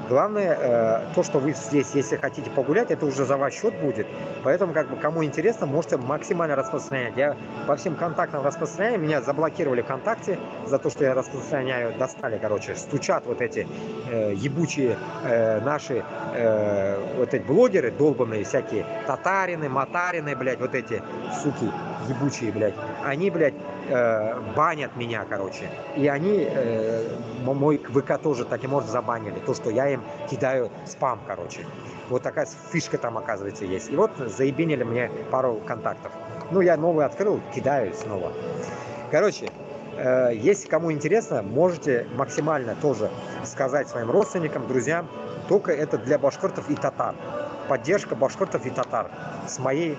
Главное, то, что вы здесь, если хотите погулять, это уже за ваш счет будет. Поэтому, как бы, кому интересно, можете максимально распространять. Я по всем контактам распространяю. Меня заблокировали ВКонтакте за то, что я распространяю. Достали, короче, стучат вот эти ебучие наши вот эти блогеры долбанные всякие. Татарины, матарины, блядь, вот эти суки ебучие, блядь. Они, блядь, банят меня, короче. И они мой ВК тоже таким образом забанили. То, что я им кидаю спам, короче. Вот такая фишка там, оказывается, есть. И вот заебенили мне пару контактов. Ну, я новый открыл, кидаю снова. Короче, если кому интересно, можете максимально тоже сказать своим родственникам, друзьям. Только это для башкиртов и татар. Поддержка башкиртов и татар. С моей,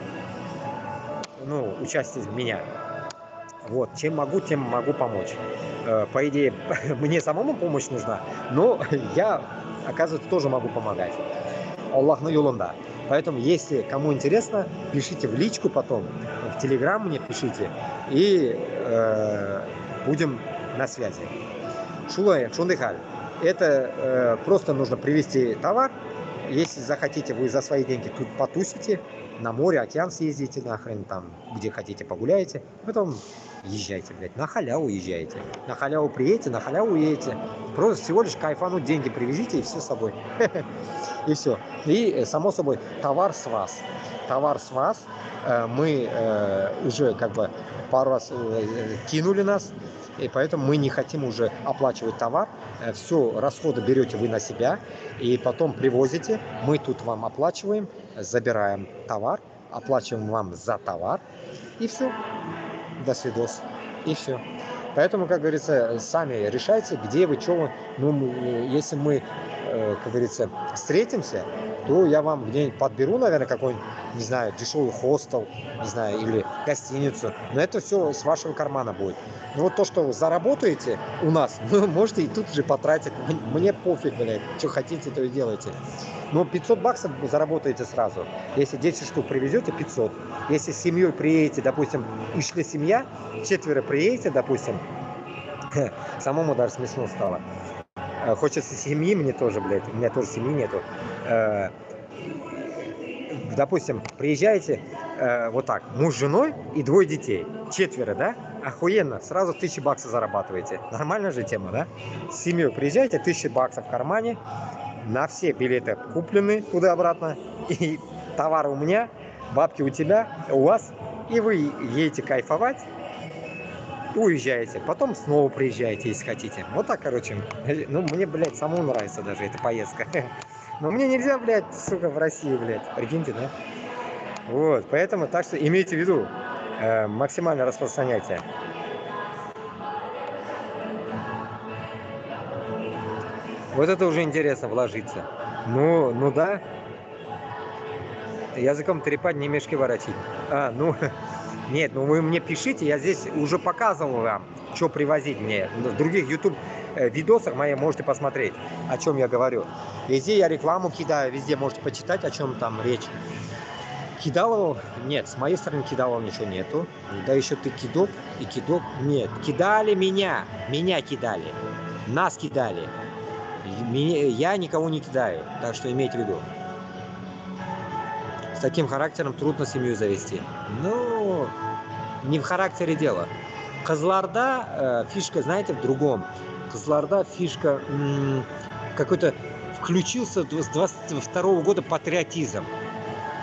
ну, участием меня. Вот, чем могу, тем могу помочь. По идее, мне самому помощь нужна, но я, оказывается, тоже могу помогать. Аллахның юлында. Поэтому, если кому интересно, пишите в личку потом, в Телеграм мне пишите, и будем на связи. Шундай халь. Это просто нужно привезти товар. Если захотите, вы за свои деньги тут потусите, на море, океан съездите, нахрен, там, где хотите, погуляете, потом езжайте, блядь, на халяву езжайте. На халяву приедете, на халяву уедете. Просто всего лишь кайфануть, деньги привезите, и все с собой. И все. И, само собой, товар с вас. Товар с вас. Мы уже, как бы, пару раз кинули нас, и поэтому мы не хотим уже оплачивать товар. Все, расходы берете вы на себя, и потом привозите. Мы тут вам оплачиваем, забираем товар, оплачиваем вам за товар, и все. До свидос. И все. Поэтому, как говорится, сами решайте, где вы, что вы. Ну, если мы, как говорится, встретимся, то я вам где-нибудь подберу, наверное, какой-нибудь, не знаю, дешевый хостел, не знаю, или гостиницу. Но это все с вашего кармана будет. Но вот то, что вы заработаете у нас, вы можете и тут же потратить. Мне пофиг, блядь, что хотите, то и делайте. Но 500 баксов вы заработаете сразу. Если 10 штук привезете, 500. Если с семьей приедете, допустим, ушли семья, 4 приедете, допустим, самому даже смешно стало. Хочется семьи мне тоже, блядь, у меня тоже семьи нету. Допустим, приезжаете вот так, муж с женой и 2 детей, 4, да? охуенно, сразу 1000 баксов зарабатываете. Нормальная же тема, да? С семьей приезжаете, 1000 баксов в кармане, на все билеты куплены туда-обратно, и товары у меня, бабки у тебя, у вас, и вы едете кайфовать, и уезжаете. Потом снова приезжаете, если хотите. Вот так, короче. Ну, мне, блядь, самому нравится даже эта поездка. Но мне нельзя, блядь, сука, в России, блядь. Прикиньте, да? Вот, поэтому, так что имейте в виду, максимально распространяйте. Вот это уже интересно, вложиться. Ну да. Языком трепать, не мешки воротить. Ну, нет, ну вы мне пишите, я здесь уже показывал вам, что привозить мне. В других YouTube видосах мои можете посмотреть, о чем я говорю. Везде я рекламу кидаю, везде можете почитать, о чем там речь. Кидалово? Нет, с моей стороны кидалово ничего нету. Да еще ты кидок и кидок. Нет, кидали меня кидали, нас кидали. Я никого не кидаю, так что имейте в виду. С таким характером трудно семью завести. Ну, не в характере дело. Кызылорда фишка, знаете, в другом. Кызылорда фишка какой-то включился с 22 года патриотизм.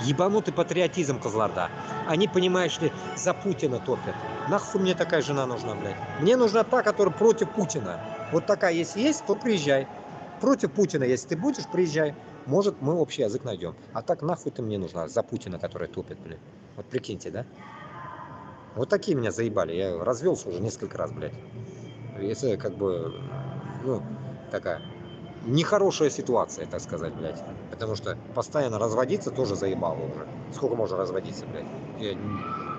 Ебанутый патриотизм Кызылорда. Они, понимаешь ли, за Путина топят. Нахуй мне такая жена нужна, блядь. Мне нужна та, которая против Путина. Вот такая, если есть, то приезжай. Против Путина, если ты будешь, приезжай. Может, мы общий язык найдем. А так нахуй ты мне нужна за Путина, который топит, блядь. Вот прикиньте, да? Вот такие меня заебали. Я развелся уже несколько раз, блядь. Это как бы, ну, такая нехорошая ситуация, так сказать, блядь. Потому что постоянно разводиться тоже заебало уже. Сколько можно разводиться, блядь?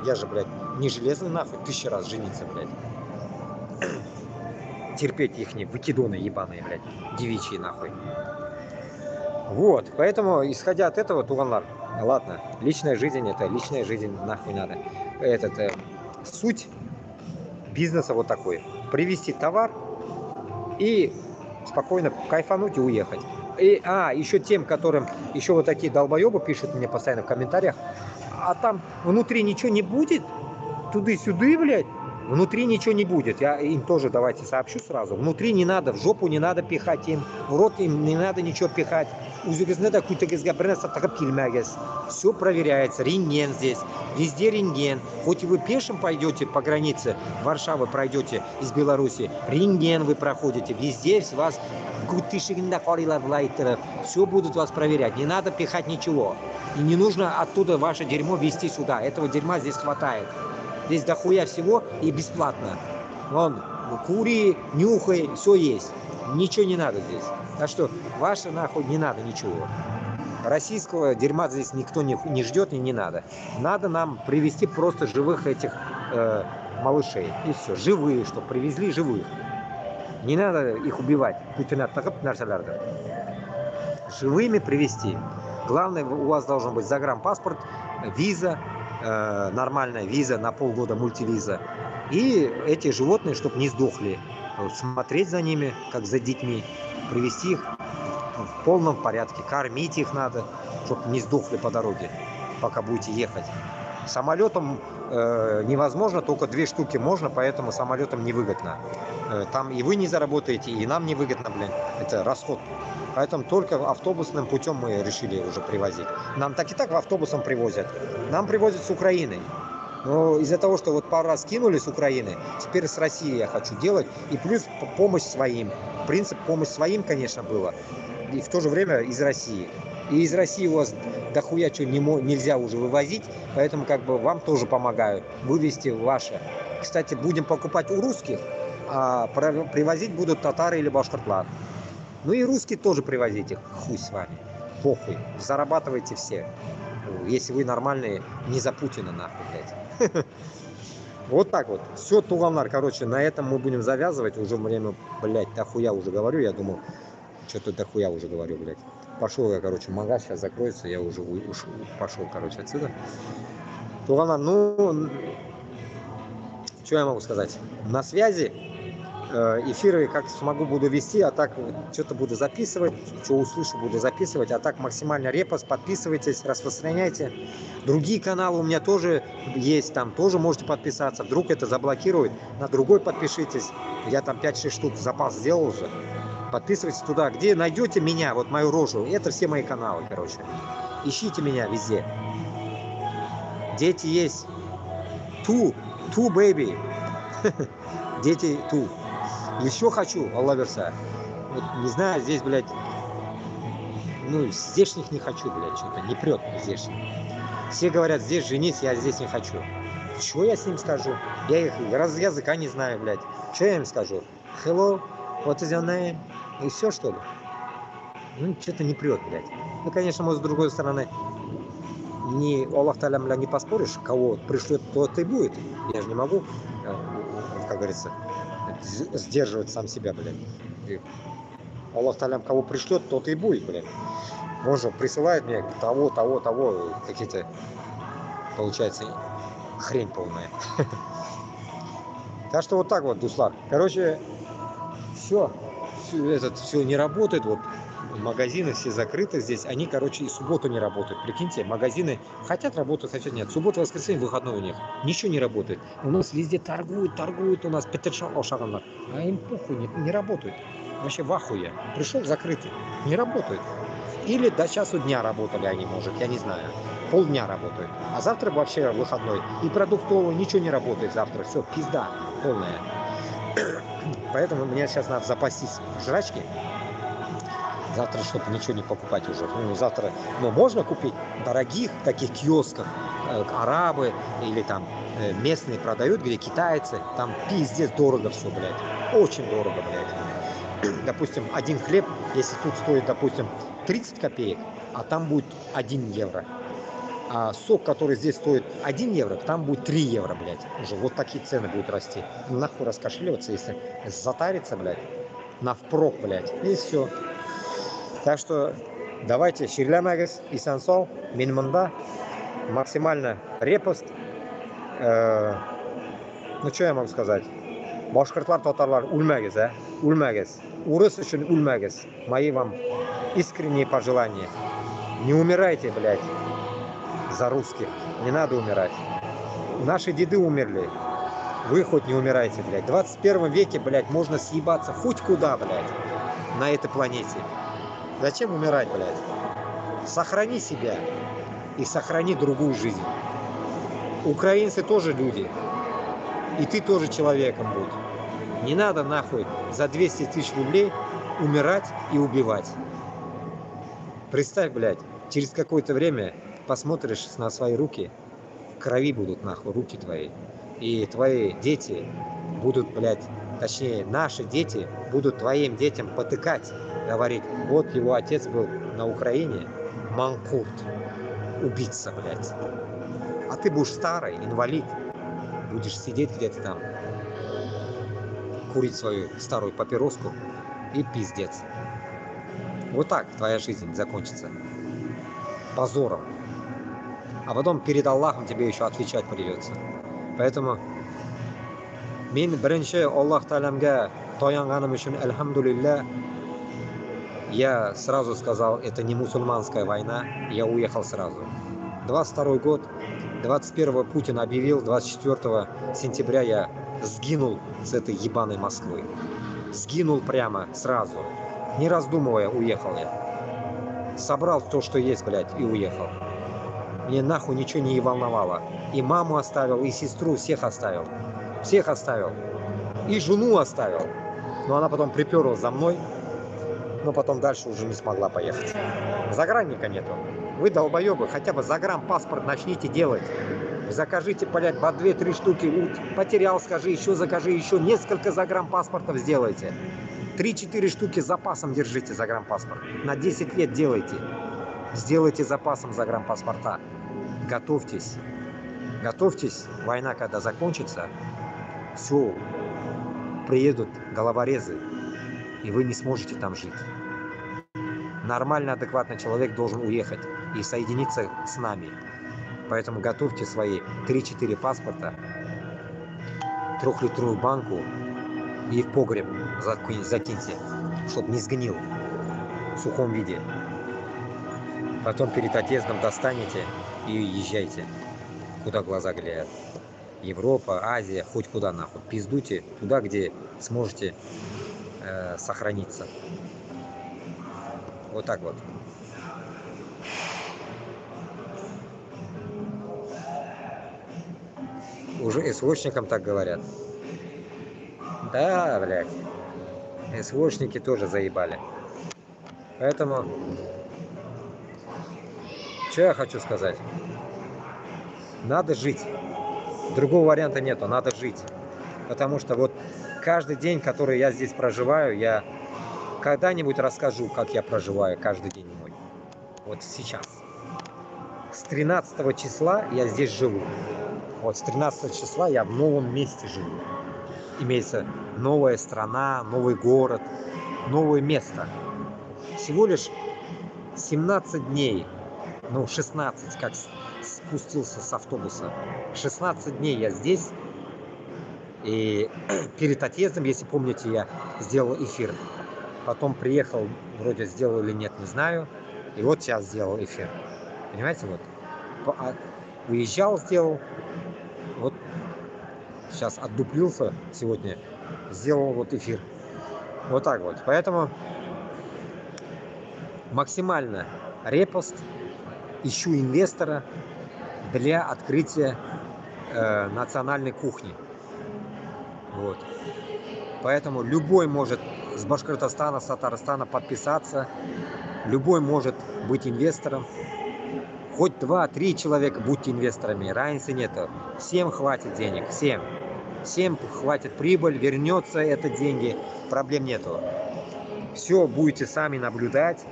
Я же, блядь, не железный нахуй, 1000 раз жениться, блядь. Терпеть их не выкидоны ебаные, блядь, девичьи нахуй. Вот, поэтому, исходя от этого, Туганлар, ладно, личная жизнь это личная жизнь, нахуй надо. Суть бизнеса вот такой. Привезти товар и спокойно кайфануть и уехать. И, еще тем, которым еще вот такие долбоебы пишут мне постоянно в комментариях, а там внутри ничего не будет, туды-сюды, блядь, внутри ничего не будет. Я им тоже давайте сообщу сразу. Внутри не надо, в жопу не надо пихать им, в рот им не надо ничего пихать. Все проверяется, рентген здесь, везде рентген. Хоть и вы пешим пойдете по границе Варшавы, пройдете из Беларуси, рентген вы проходите, везде вас все будут вас проверять. Не надо пихать ничего. И не нужно оттуда ваше дерьмо везти сюда. Этого дерьма здесь хватает. Здесь дохуя всего и бесплатно. Вон, кури, нюхай, все есть. Ничего не надо здесь. Так что ваше нахуй не надо ничего. Российского дерьма здесь никто не ждет и не надо. Надо нам привезти просто живых этих малышей. И все. Живые, чтобы привезли живых. Не надо их убивать. Живыми привезти. Главное, у вас должен быть загранпаспорт, виза, нормальная виза на полгода, мультивиза. И эти животные, чтобы не сдохли. Смотреть за ними, как за детьми. Привезти их в полном порядке. Кормить их надо, чтобы не сдохли по дороге, пока будете ехать. Самолетом невозможно, только 2 штуки можно, поэтому самолетом невыгодно. Там и вы не заработаете, и нам невыгодно, блин. Это расход. Поэтому только автобусным путем мы решили уже привозить. Нам так и так автобусом привозят. Нам привозят с Украины. Но из-за того, что вот пару раз кинули с Украины, теперь с России я хочу делать. И плюс помощь своим. Принцип помощь своим, конечно, было. И в то же время из России. И из России у вас дохуя что нельзя уже вывозить. Поэтому как бы вам тоже помогаю вывести ваше. Кстати, будем покупать у русских, а привозить будут татары или башкиртлар. Ну и русские тоже привозите. Хуй с вами. Похуй. Зарабатывайте все. Если вы нормальные, не за Путина нахуй, блядь. Вот так вот. Все, Туганлар, короче, на этом мы будем завязывать. Уже время, блядь, дохуя уже говорю. Я думал, что-то дохуя уже говорю, блядь. Пошел я, короче, магаз сейчас закроется. Я уже пошел, короче, отсюда. Туганлар, ну, что я могу сказать? На связи. эфиры как смогу буду вести, а так что-то буду записывать, что услышу буду записывать, а так максимально репост, подписывайтесь, распространяйте. Другие каналы у меня тоже есть, там тоже можете подписаться, вдруг это заблокирует, на другой подпишитесь, я там 5-6 штук запас сделал уже. Подписывайтесь туда, где найдете меня, вот мою рожу, это все мои каналы, короче. Ищите меня везде. Дети есть. Ту, baby. Дети, ту. Еще хочу, Аллах верса. Вот, не знаю, здесь, блядь, ну, здешних не хочу, блядь, что-то не прет здешних. Все говорят, здесь женись, я здесь не хочу. Что я с ним скажу? Я их языка не знаю, блядь. Что я им скажу? Hello, what is your name? И все, что ли? Ну, что-то не прет, блядь. Ну, конечно, может, с другой стороны, не Аллах Та'аля, бля, не поспоришь, кого пришлет, тот и будет. Я же не могу, как говорится, сдерживать сам себя, блядь. И Аллах Та'аля, кого пришлет, тот и будет, блядь. Может, присылает мне того, какие-то, получается, хрень полная. Так что вот так вот, Дуслар. Короче, все не работает, вот. Магазины все закрыты здесь, они, короче, и субботу не работают. Прикиньте, магазины хотят работать, хотят нет. Суббота, воскресенье, выходной у них. Ничего не работает. У нас везде торгуют у нас петершал шаганар. А им похуй, не работают. Вообще в ахуе. Пришел закрытый. Не работают. Или до часу дня работали они, может, я не знаю. Полдня работают. А завтра вообще выходной. И продуктовый, ничего не работает завтра. Все, пизда полная. Поэтому мне сейчас надо запастись жрачки. Завтра, чтобы ничего не покупать уже. Ну, завтра, можно купить в дорогих таких киосках, арабы или там местные продают, где китайцы, там пиздец дорого все, блядь. Очень дорого, блядь. Допустим, один хлеб, если тут стоит, допустим, 30 копеек, а там будет 1 евро. А сок, который здесь стоит 1 евро, там будет 3 евро, блядь. Уже вот такие цены будут расти. Нахуй раскошеливаться, если затариться, блядь, на впрок, блядь, и все. Так что давайте ширлямагыз и сансол минимумда максимально репост. Ну что я могу сказать? Башкиртлар, татарлар, ульмагыз, ульмагыз. Урыс үшін ульмагыз. Мои вам искренние пожелания. Не умирайте, блядь, за русских. Не надо умирать. Наши деды умерли. Вы хоть не умирайте, блядь. В 21 веке, блядь, можно съебаться хоть куда, блядь, на этой планете. Зачем умирать, блядь? Сохрани себя и сохрани другую жизнь. Украинцы тоже люди. И ты тоже человеком будь. Не надо нахуй за 200 тысяч рублей умирать и убивать. Представь, блядь, через какое-то время посмотришь на свои руки, в крови будут нахуй руки твои. И твои дети будут, блядь, точнее, наши дети будут твоим детям потыкать. Говорит, вот его отец был на Украине, манкурт, убийца, блядь. А ты будешь старый, инвалид, будешь сидеть где-то там, курить свою старую папироску и пиздец. Вот так твоя жизнь закончится. Позором. А потом перед Аллахом тебе еще отвечать придется. Поэтому мен бірінші Аллах Та'аламга таянганым үшін альхамдулилля. Я сразу сказал, это не мусульманская война, я уехал сразу. 22 год, 21 Путин объявил, 24 сентября я сгинул с этой ебаной Москвы. Сгинул прямо сразу. Не раздумывая, уехал я. Собрал то, что есть, блядь, и уехал. Мне нахуй ничего не волновало. И маму оставил, и сестру, всех оставил. Всех оставил. И жену оставил. Но она потом приперлась за мной. Но потом дальше уже не смогла поехать. Загранника нету. Вы, долбоебы, хотя бы загранпаспорт начните делать. Закажите, блядь, по 2-3 штуки. Потерял, скажи, еще закажи, еще несколько загранпаспортов сделайте. 3-4 штуки с запасом держите загранпаспорт. На 10 лет делайте. Сделайте запасом загранпаспорта. Готовьтесь. Готовьтесь. Война, когда закончится, все, приедут головорезы, и вы не сможете там жить. Нормальный, адекватный человек должен уехать и соединиться с нами. Поэтому готовьте свои 3-4 паспорта, 3-литровую банку и в погреб закиньте, чтобы не сгнил в сухом виде. Потом перед отъездом достанете и езжайте, куда глаза глядят. Европа, Азия, хоть куда нахуй. Пиздуйте туда, где сможете сохраниться. Вот так вот. Уже СВОшникам так говорят. Да, блядь. СВОшники тоже заебали. Поэтому, что я хочу сказать? Надо жить. Другого варианта нету, надо жить. Потому что вот каждый день, который я здесь проживаю, я когда-нибудь расскажу, как я проживаю каждый день мой. Вот сейчас. С 13 числа я здесь живу. Вот с 13 числа я в новом месте живу. Имеется новая страна, новый город, новое место. Всего лишь 17 дней, ну 16, как спустился с автобуса. 16 дней я здесь. И перед отъездом, если помните, я сделал эфир. Потом приехал, вроде сделал или нет, не знаю. И вот сейчас сделал эфир. Понимаете, вот. Уезжал, сделал. Вот сейчас отдуплился сегодня. Сделал вот эфир. Вот так вот. Поэтому максимально репост. Ищу инвестора для открытия национальной кухни. Вот. Поэтому любой может с Башкортостана, с Татарстана подписаться. Любой может быть инвестором. Хоть 2-3 человека будьте инвесторами. Разницы нету. Всем хватит денег. Всем. Всем хватит прибыль. Вернется это деньги. Проблем нету. Все будете сами наблюдать.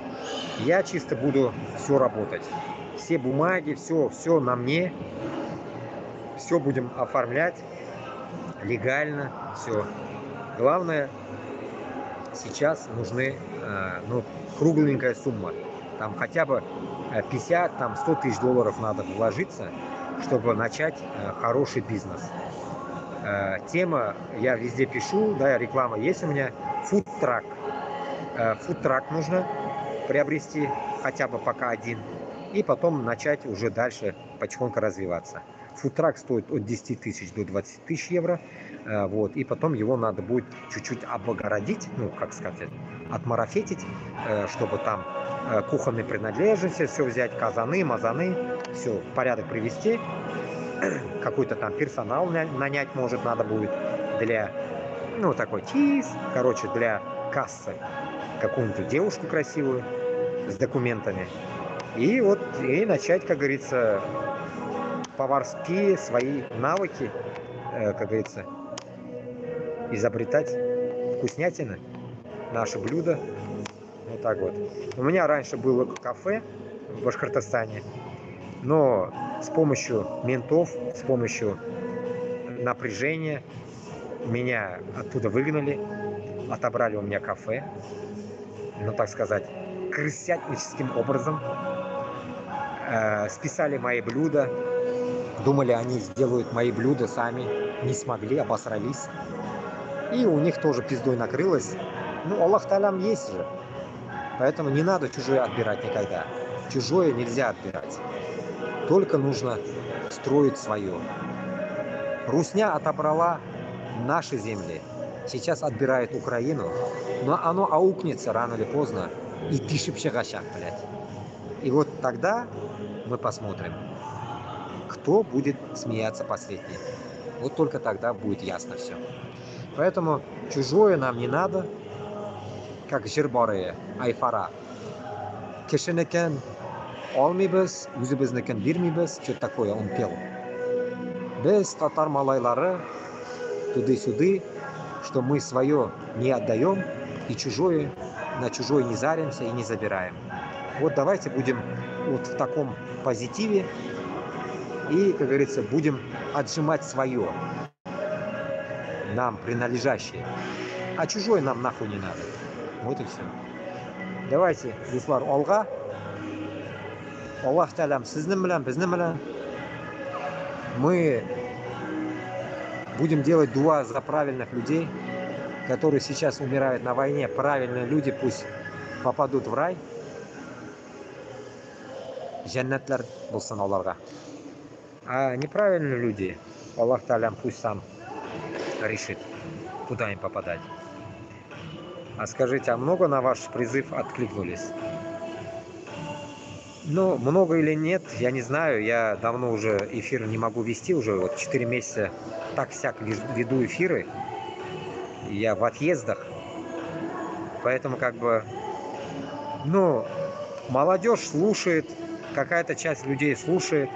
Я чисто буду все работать. Все бумаги, все на мне. Все будем оформлять. Легально. Все. Главное, сейчас нужны кругленькая сумма. Там хотя бы 50, там 100 тысяч долларов надо вложиться, чтобы начать хороший бизнес. Тема, я везде пишу, да, реклама есть у меня. Фудтрак. Фудтрак нужно приобрести, хотя бы пока один. И потом начать уже дальше потихоньку развиваться. Фудтрак стоит от 10 тысяч до 20 тысяч евро. Вот, и потом его надо будет чуть-чуть облагородить, ну, как сказать, отмарафетить, чтобы там кухонные принадлежности, все взять, казаны, мазаны, все в порядок привести. Какой-то там персонал нанять, может, надо будет для, ну, такой тиз, короче, для кассы. Какую-нибудь девушку красивую с документами. И вот, и начать, как говорится, поварские свои навыки, как говорится, изобретать вкуснятины, наши блюда. Вот так вот. У меня раньше было кафе в Башкортостане, но с помощью ментов, с помощью напряжения меня оттуда выгнали, отобрали у меня кафе, ну так сказать, крысятническим образом. Списали мои блюда, думали, они сделают мои блюда сами, не смогли, обосрались. И у них тоже пиздой накрылось. Ну, Аллах Талям есть же. Поэтому не надо чужое отбирать никогда. Чужое нельзя отбирать. Только нужно строить свое. Русня отобрала наши земли. Сейчас отбирает Украину. Но оно аукнется рано или поздно. И ты шипшегашак, блядь. И вот тогда мы посмотрим, кто будет смеяться последний. Вот только тогда будет ясно все. Поэтому чужое нам не надо, как жирборые, айфара. Кишинекен алмибыз, үзебезнекен бирмибыз, что такое он пел. Без татар малайлары, туды-сюды, что мы свое не отдаем и чужое, на чужое не заримся и не забираем. Вот давайте будем вот в таком позитиве и, как говорится, будем отжимать свое, нам принадлежащее, а чужое нам нахуй не надо. Вот и все. Давайте, дуслар, алга. Аллах Талям сизнем белән, безнең белән. Мы будем делать дуа за правильных людей, которые сейчас умирают на войне, правильные люди, пусть попадут в рай. Джаннатлар булсын аларга. А неправильные люди, Аллах Та'алям пусть сам решит, куда им попадать. А скажите, а много на ваш призыв откликнулись? Ну, много или нет, я не знаю. Я давно уже эфир не могу вести, уже вот 4 месяца так-сяк веду эфиры. Я в отъездах. Поэтому как бы, ну, молодежь слушает, какая-то часть людей слушает.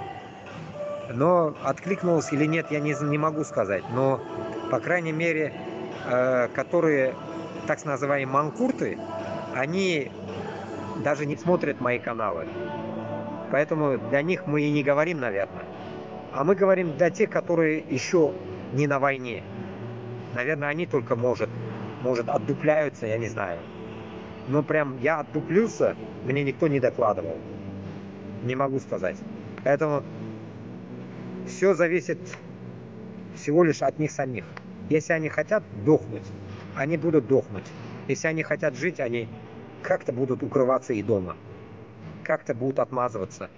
Но откликнулось или нет, я не могу сказать. Но, по крайней мере, которые, так называемые манкурты, они даже не смотрят мои каналы. Поэтому для них мы и не говорим, наверное. А мы говорим для тех, которые еще не на войне. Наверное, они только, может, отдупляются, я не знаю. Но прям я отдуплился, мне никто не докладывал. Не могу сказать. Поэтому все зависит всего лишь от них самих. Если они хотят дохнуть, они будут дохнуть. Если они хотят жить, они как-то будут укрываться и дома. Как-то будут отмазываться.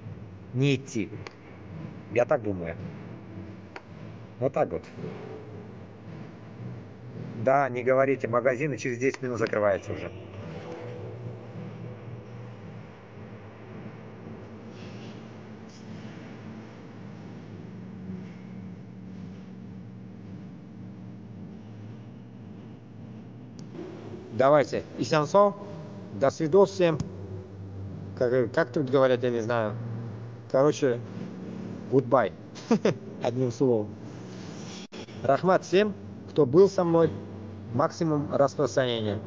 Не идти. Я так думаю. Вот так вот. Да, не говорите, магазины через 10 минут закрываются уже. Давайте. Исянсо. До свидос всем. Как тут говорят, я не знаю. Короче, goodbye. Одним словом. Рахмат всем, кто был со мной. Максимум распространения.